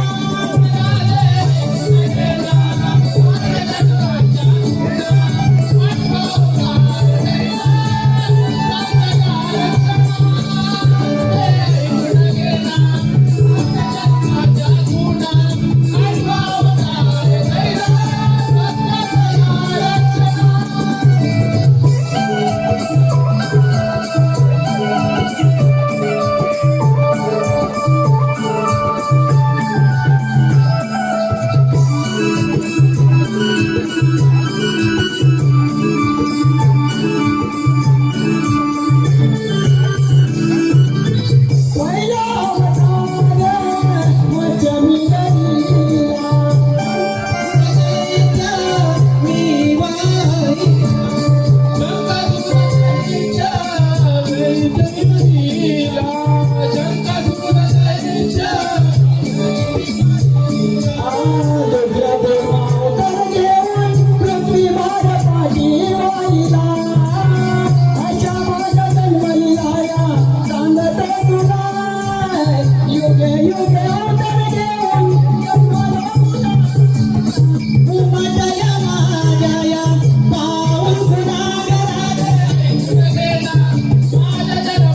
माझ्या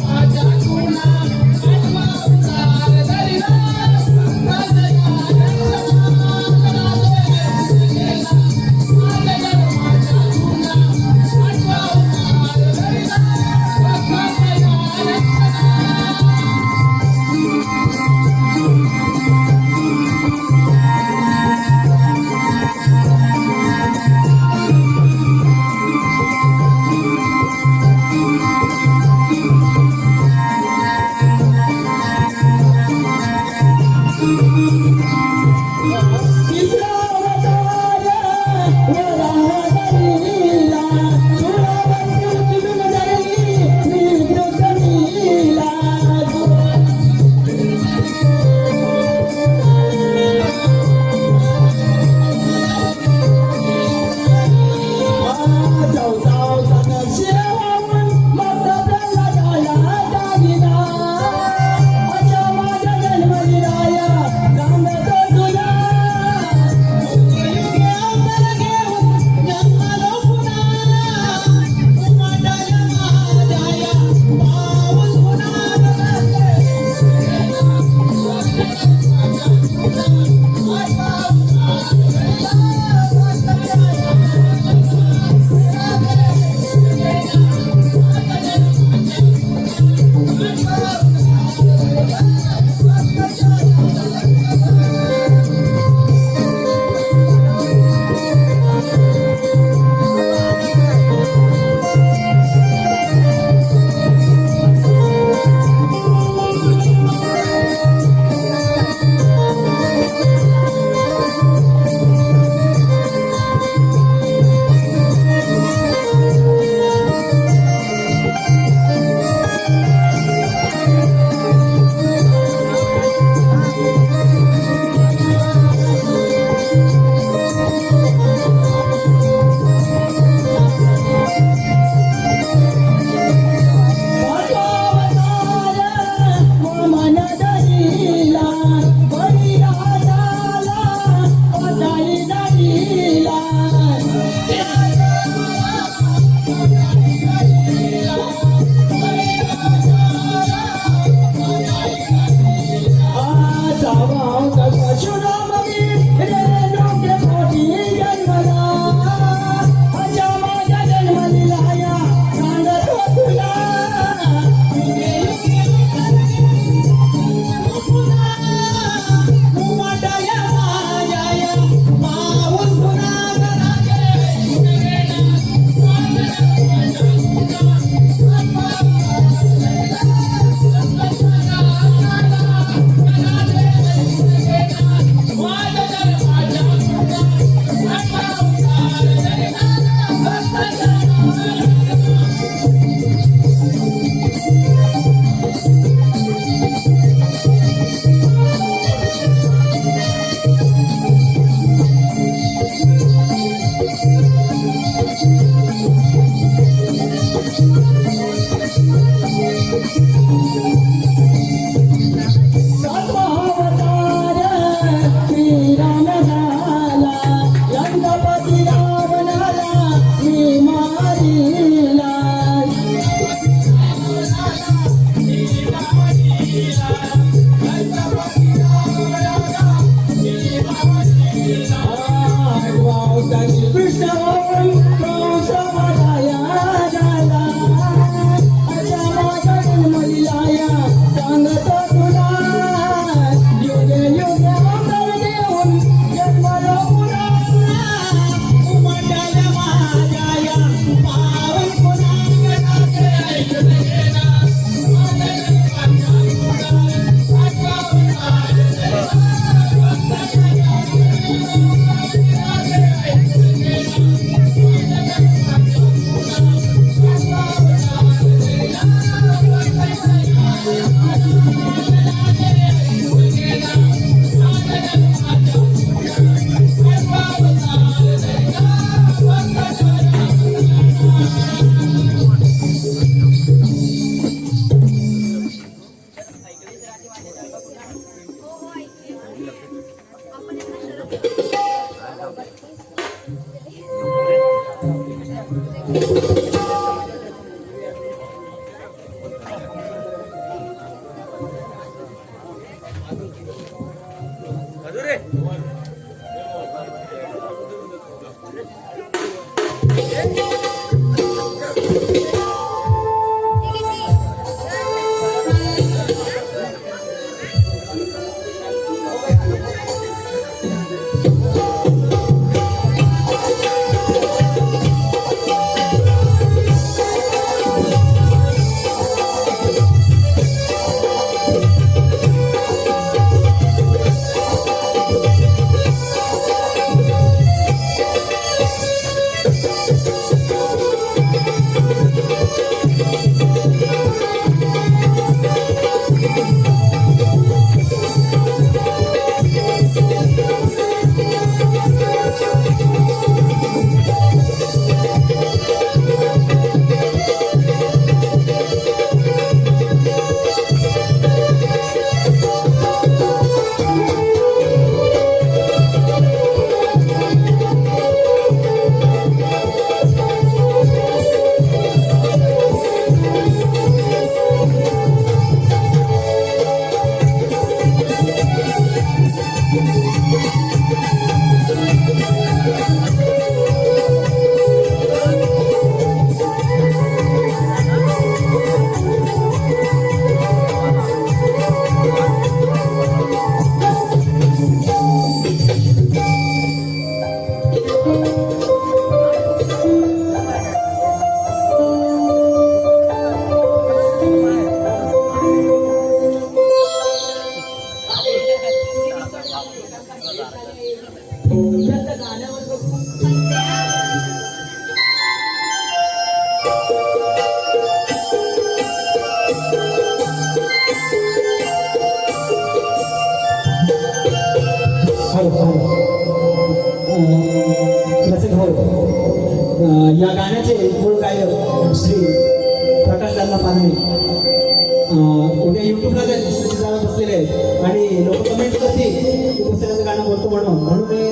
उद्या युट्यूबला जाऊन बसलेले आहेत आणि लोक कमेंट करतील की दुसऱ्याचं गाणं बोलतो म्हणून मी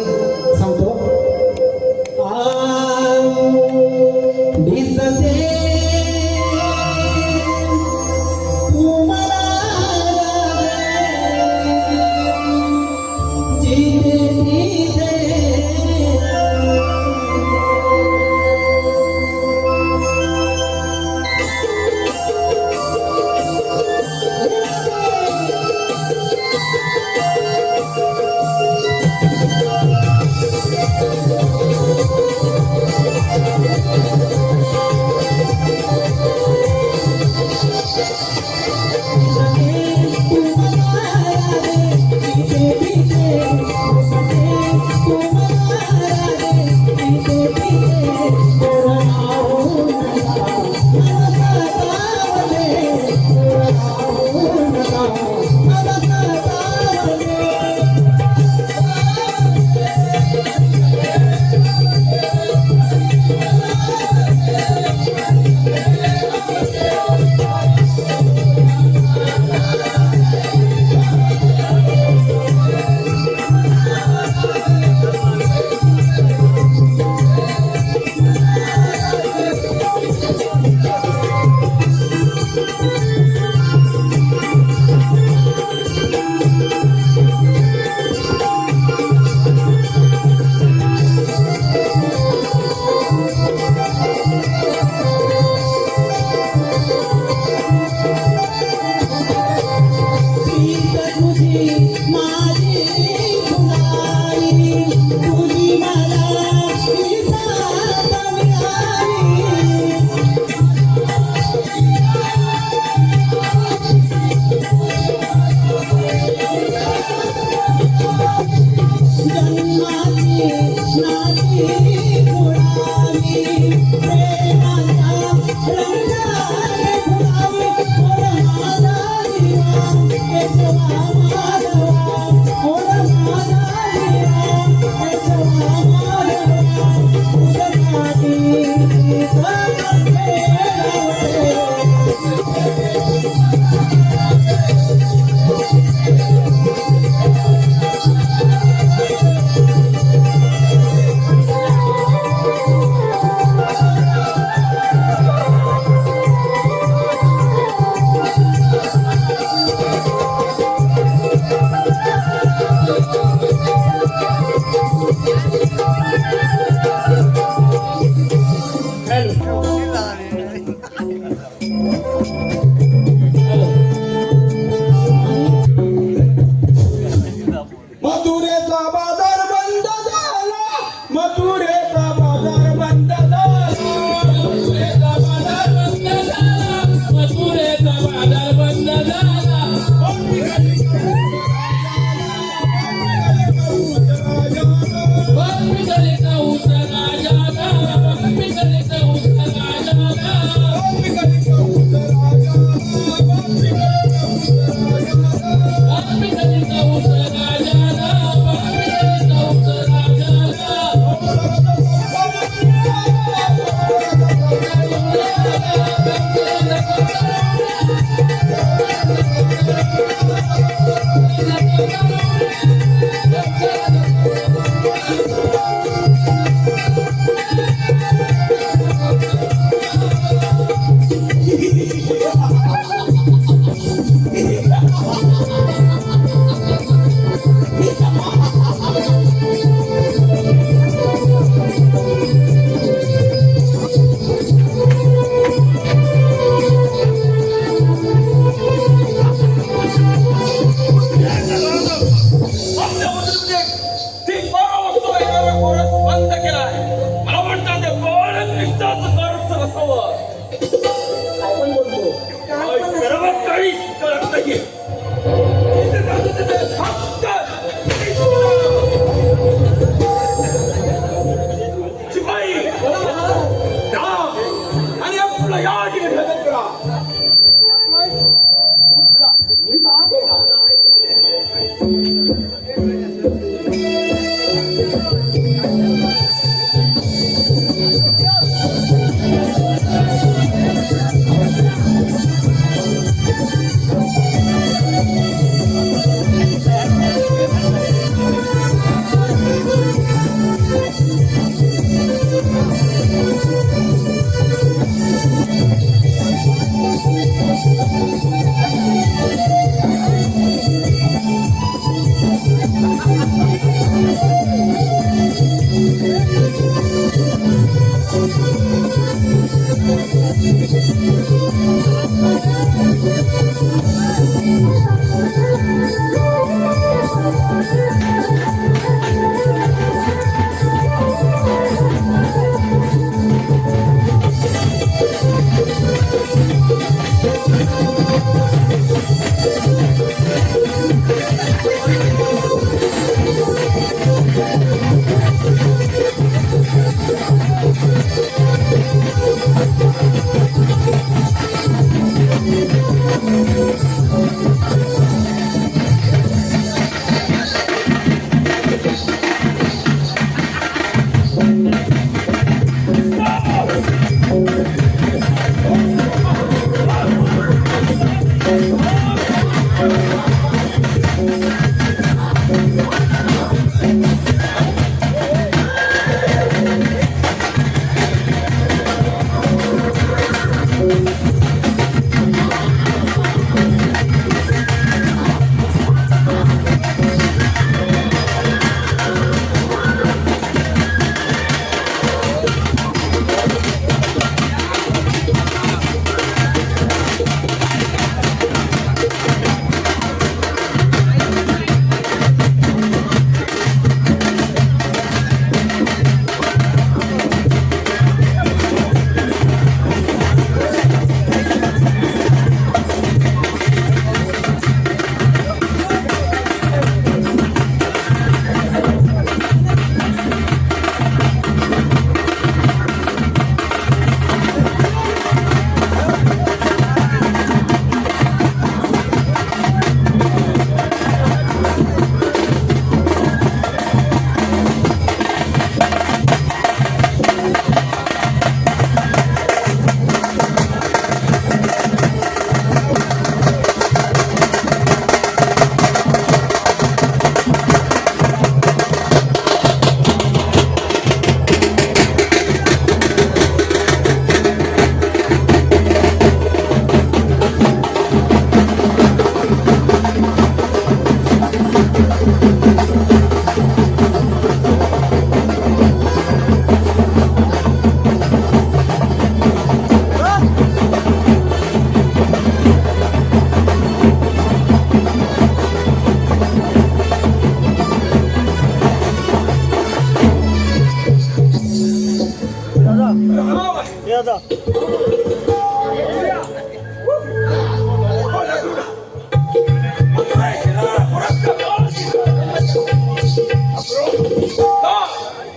सांगतो दिसते तू मला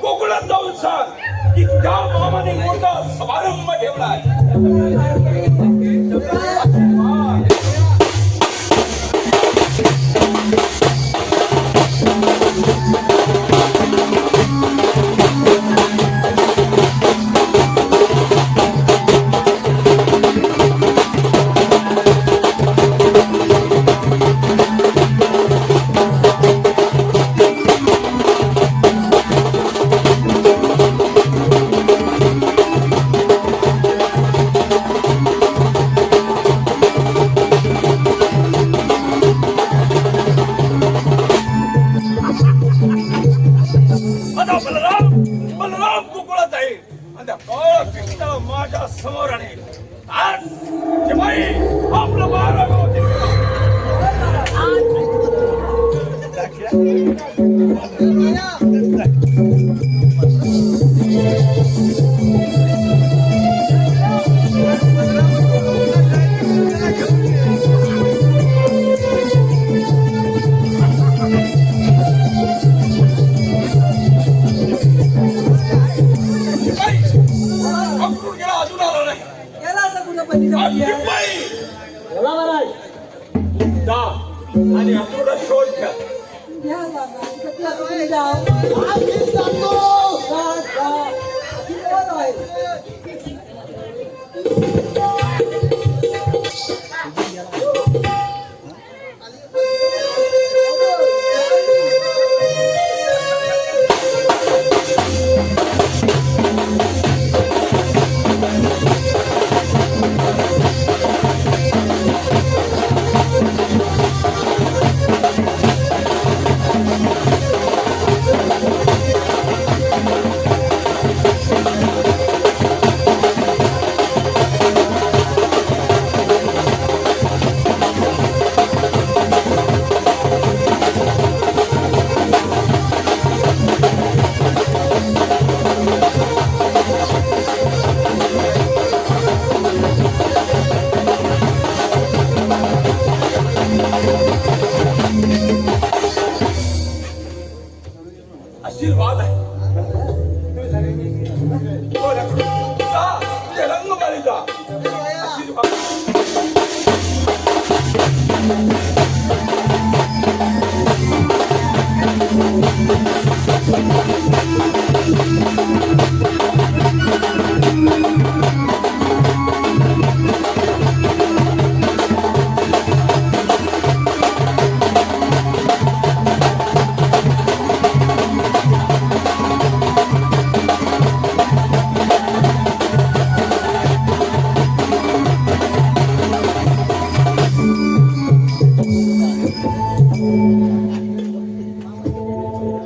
कोकणात जाऊन सांग की त्या मामाने मोठा समारंभ ठेवलाय. आता बलराम गोकुळात आहे आणि त्या काळा पिक्ता माझ्या समोर आणेल. आज जेव्हाही आपलं महाराज अजून आला नाही. बोला महाराज. जा आणि अक्रूरचा शोध घ्या.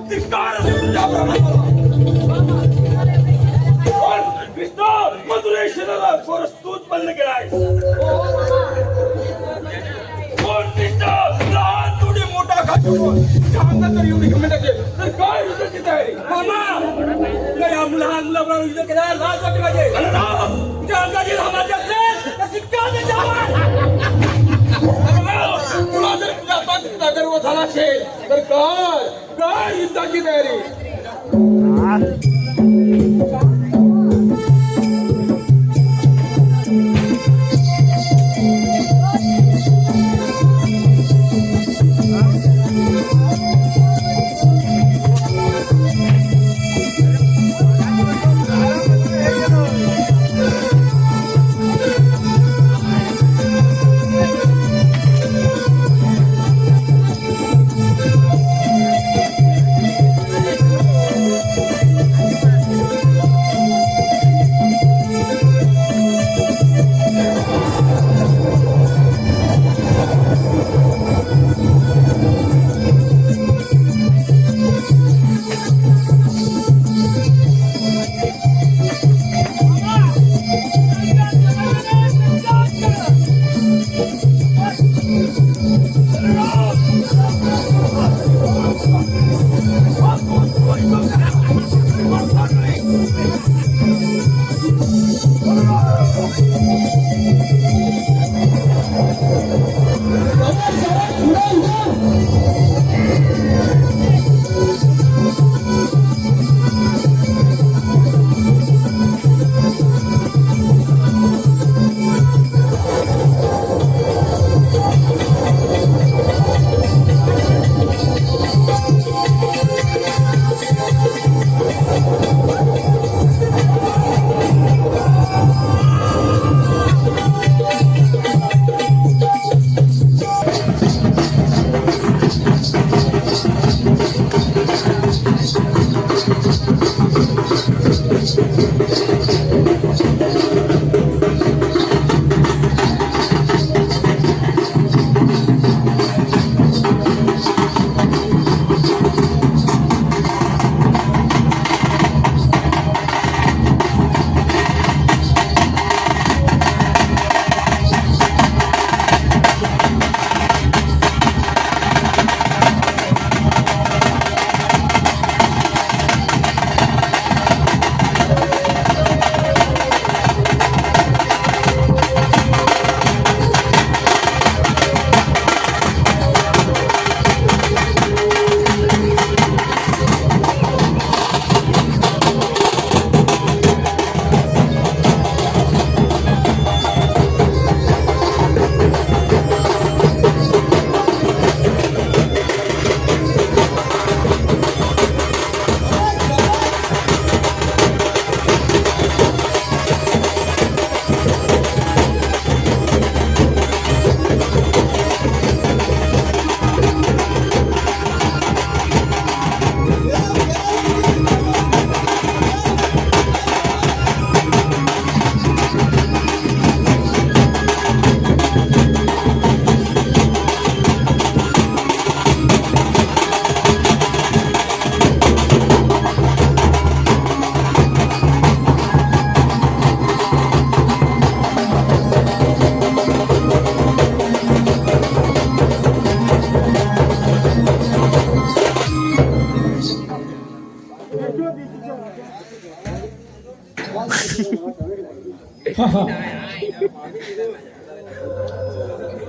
धिक्कार असेल तुझ्या ब्राह्मणाला. पण कृष्ण मथुरेश्वराला कोरस तूच बंद केलाय. कोण कृष्ण लहान थोडी मोठा खातो जहांना तर एवढी घमंड असेल तर काय युद्धाची तयारी. मामा नाही या लहान मुलाबरोबर युद्ध केला लाज वाटली पाहिजे. अरे राम त्या अंगाची रामाची असेल तर शिक्का तुला जर तुझ्या पाठीचा गर्व झाला असेल तर काय काय युद्धाची तयारी.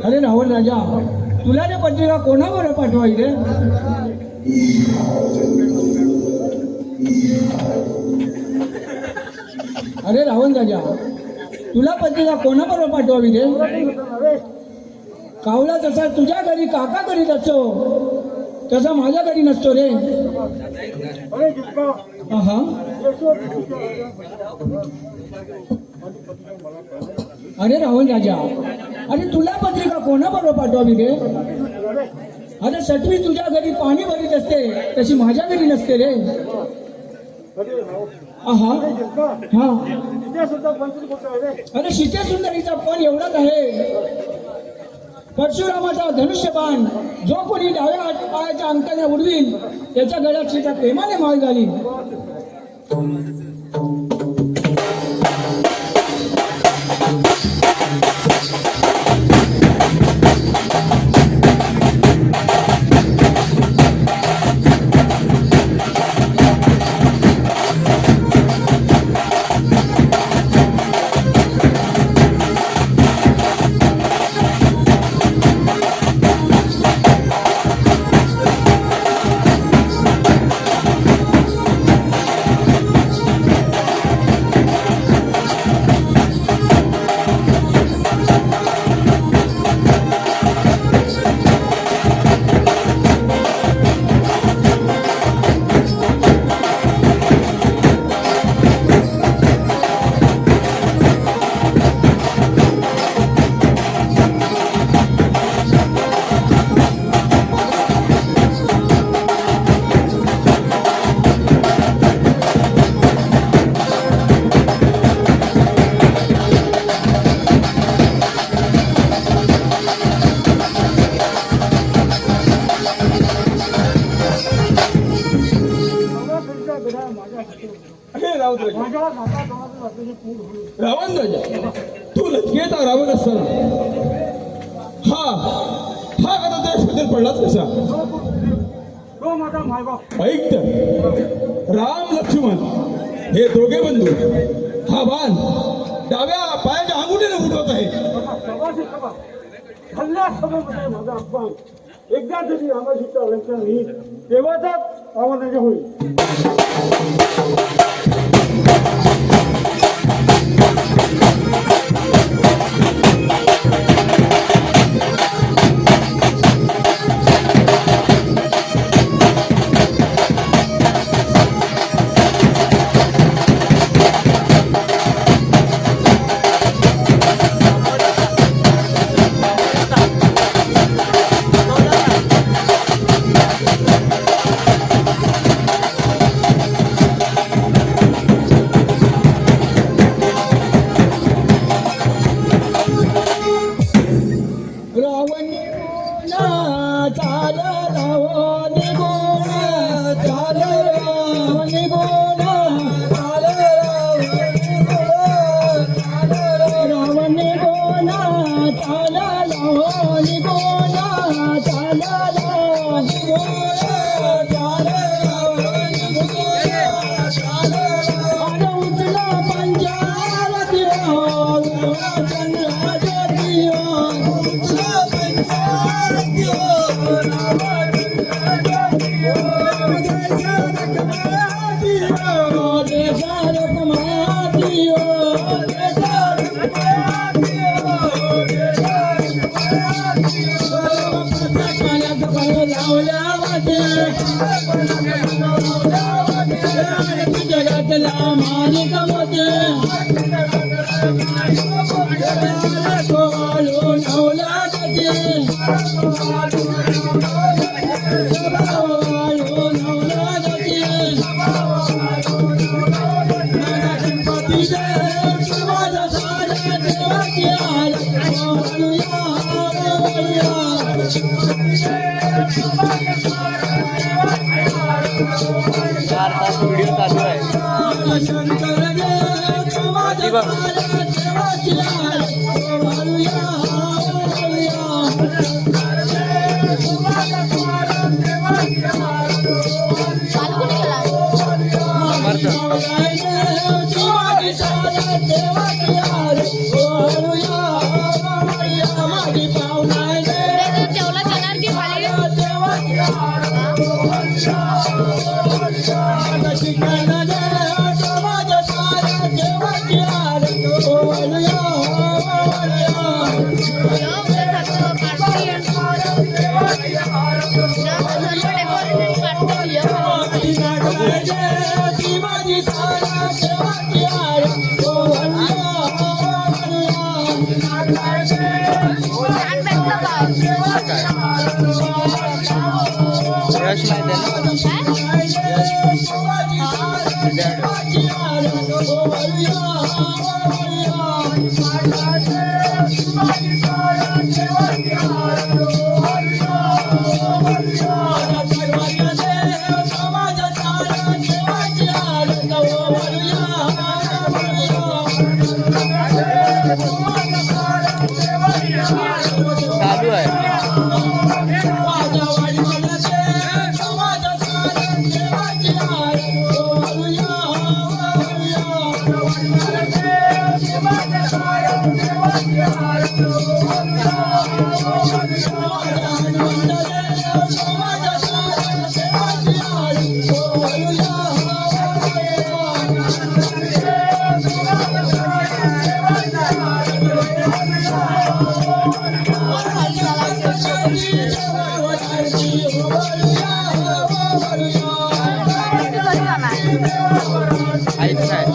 अरे राहुल राजा, तुला ते पत्रिका कोणाबरोबर पाठवायची रे? अरे राहुल राजा, तुला पत्रिका कोणाबरोबर पाठवावी रे? कावळा जसा तुझ्या घरी काका करीत असतो तसा माझ्या घरी नसतो रे. हा अरे रावण राजा, अरे तुला पत्रिका कोणाबरोबर पाठवावी रे? अरे सटवी तुझ्या घरी पाणी भरीत असते तशी माझ्या घरी नसते रे. हा अरे सीते सुंदरीचा पण एवढाच आहे. परशुरामाचा धनुष्यबाण जो कोणी डाव्या पायाच्या अंगठ्याने उडवील त्याच्या गळ्यात सीता प्रेमाने माळ झाली. रावण राजा, तू लटकेता रावण असताना हा आता देश पडलाच कसा? ऐक तर, राम लक्ष्मण हे दोघे बंधू हा बाण डाव्या पायाच्या अंगुठीने उठवत आहे. एकदा जरी रामाजीचा लक्षण येईल तेव्हाच रावणाचे होईल. जेवला जाणार की खाली ऐक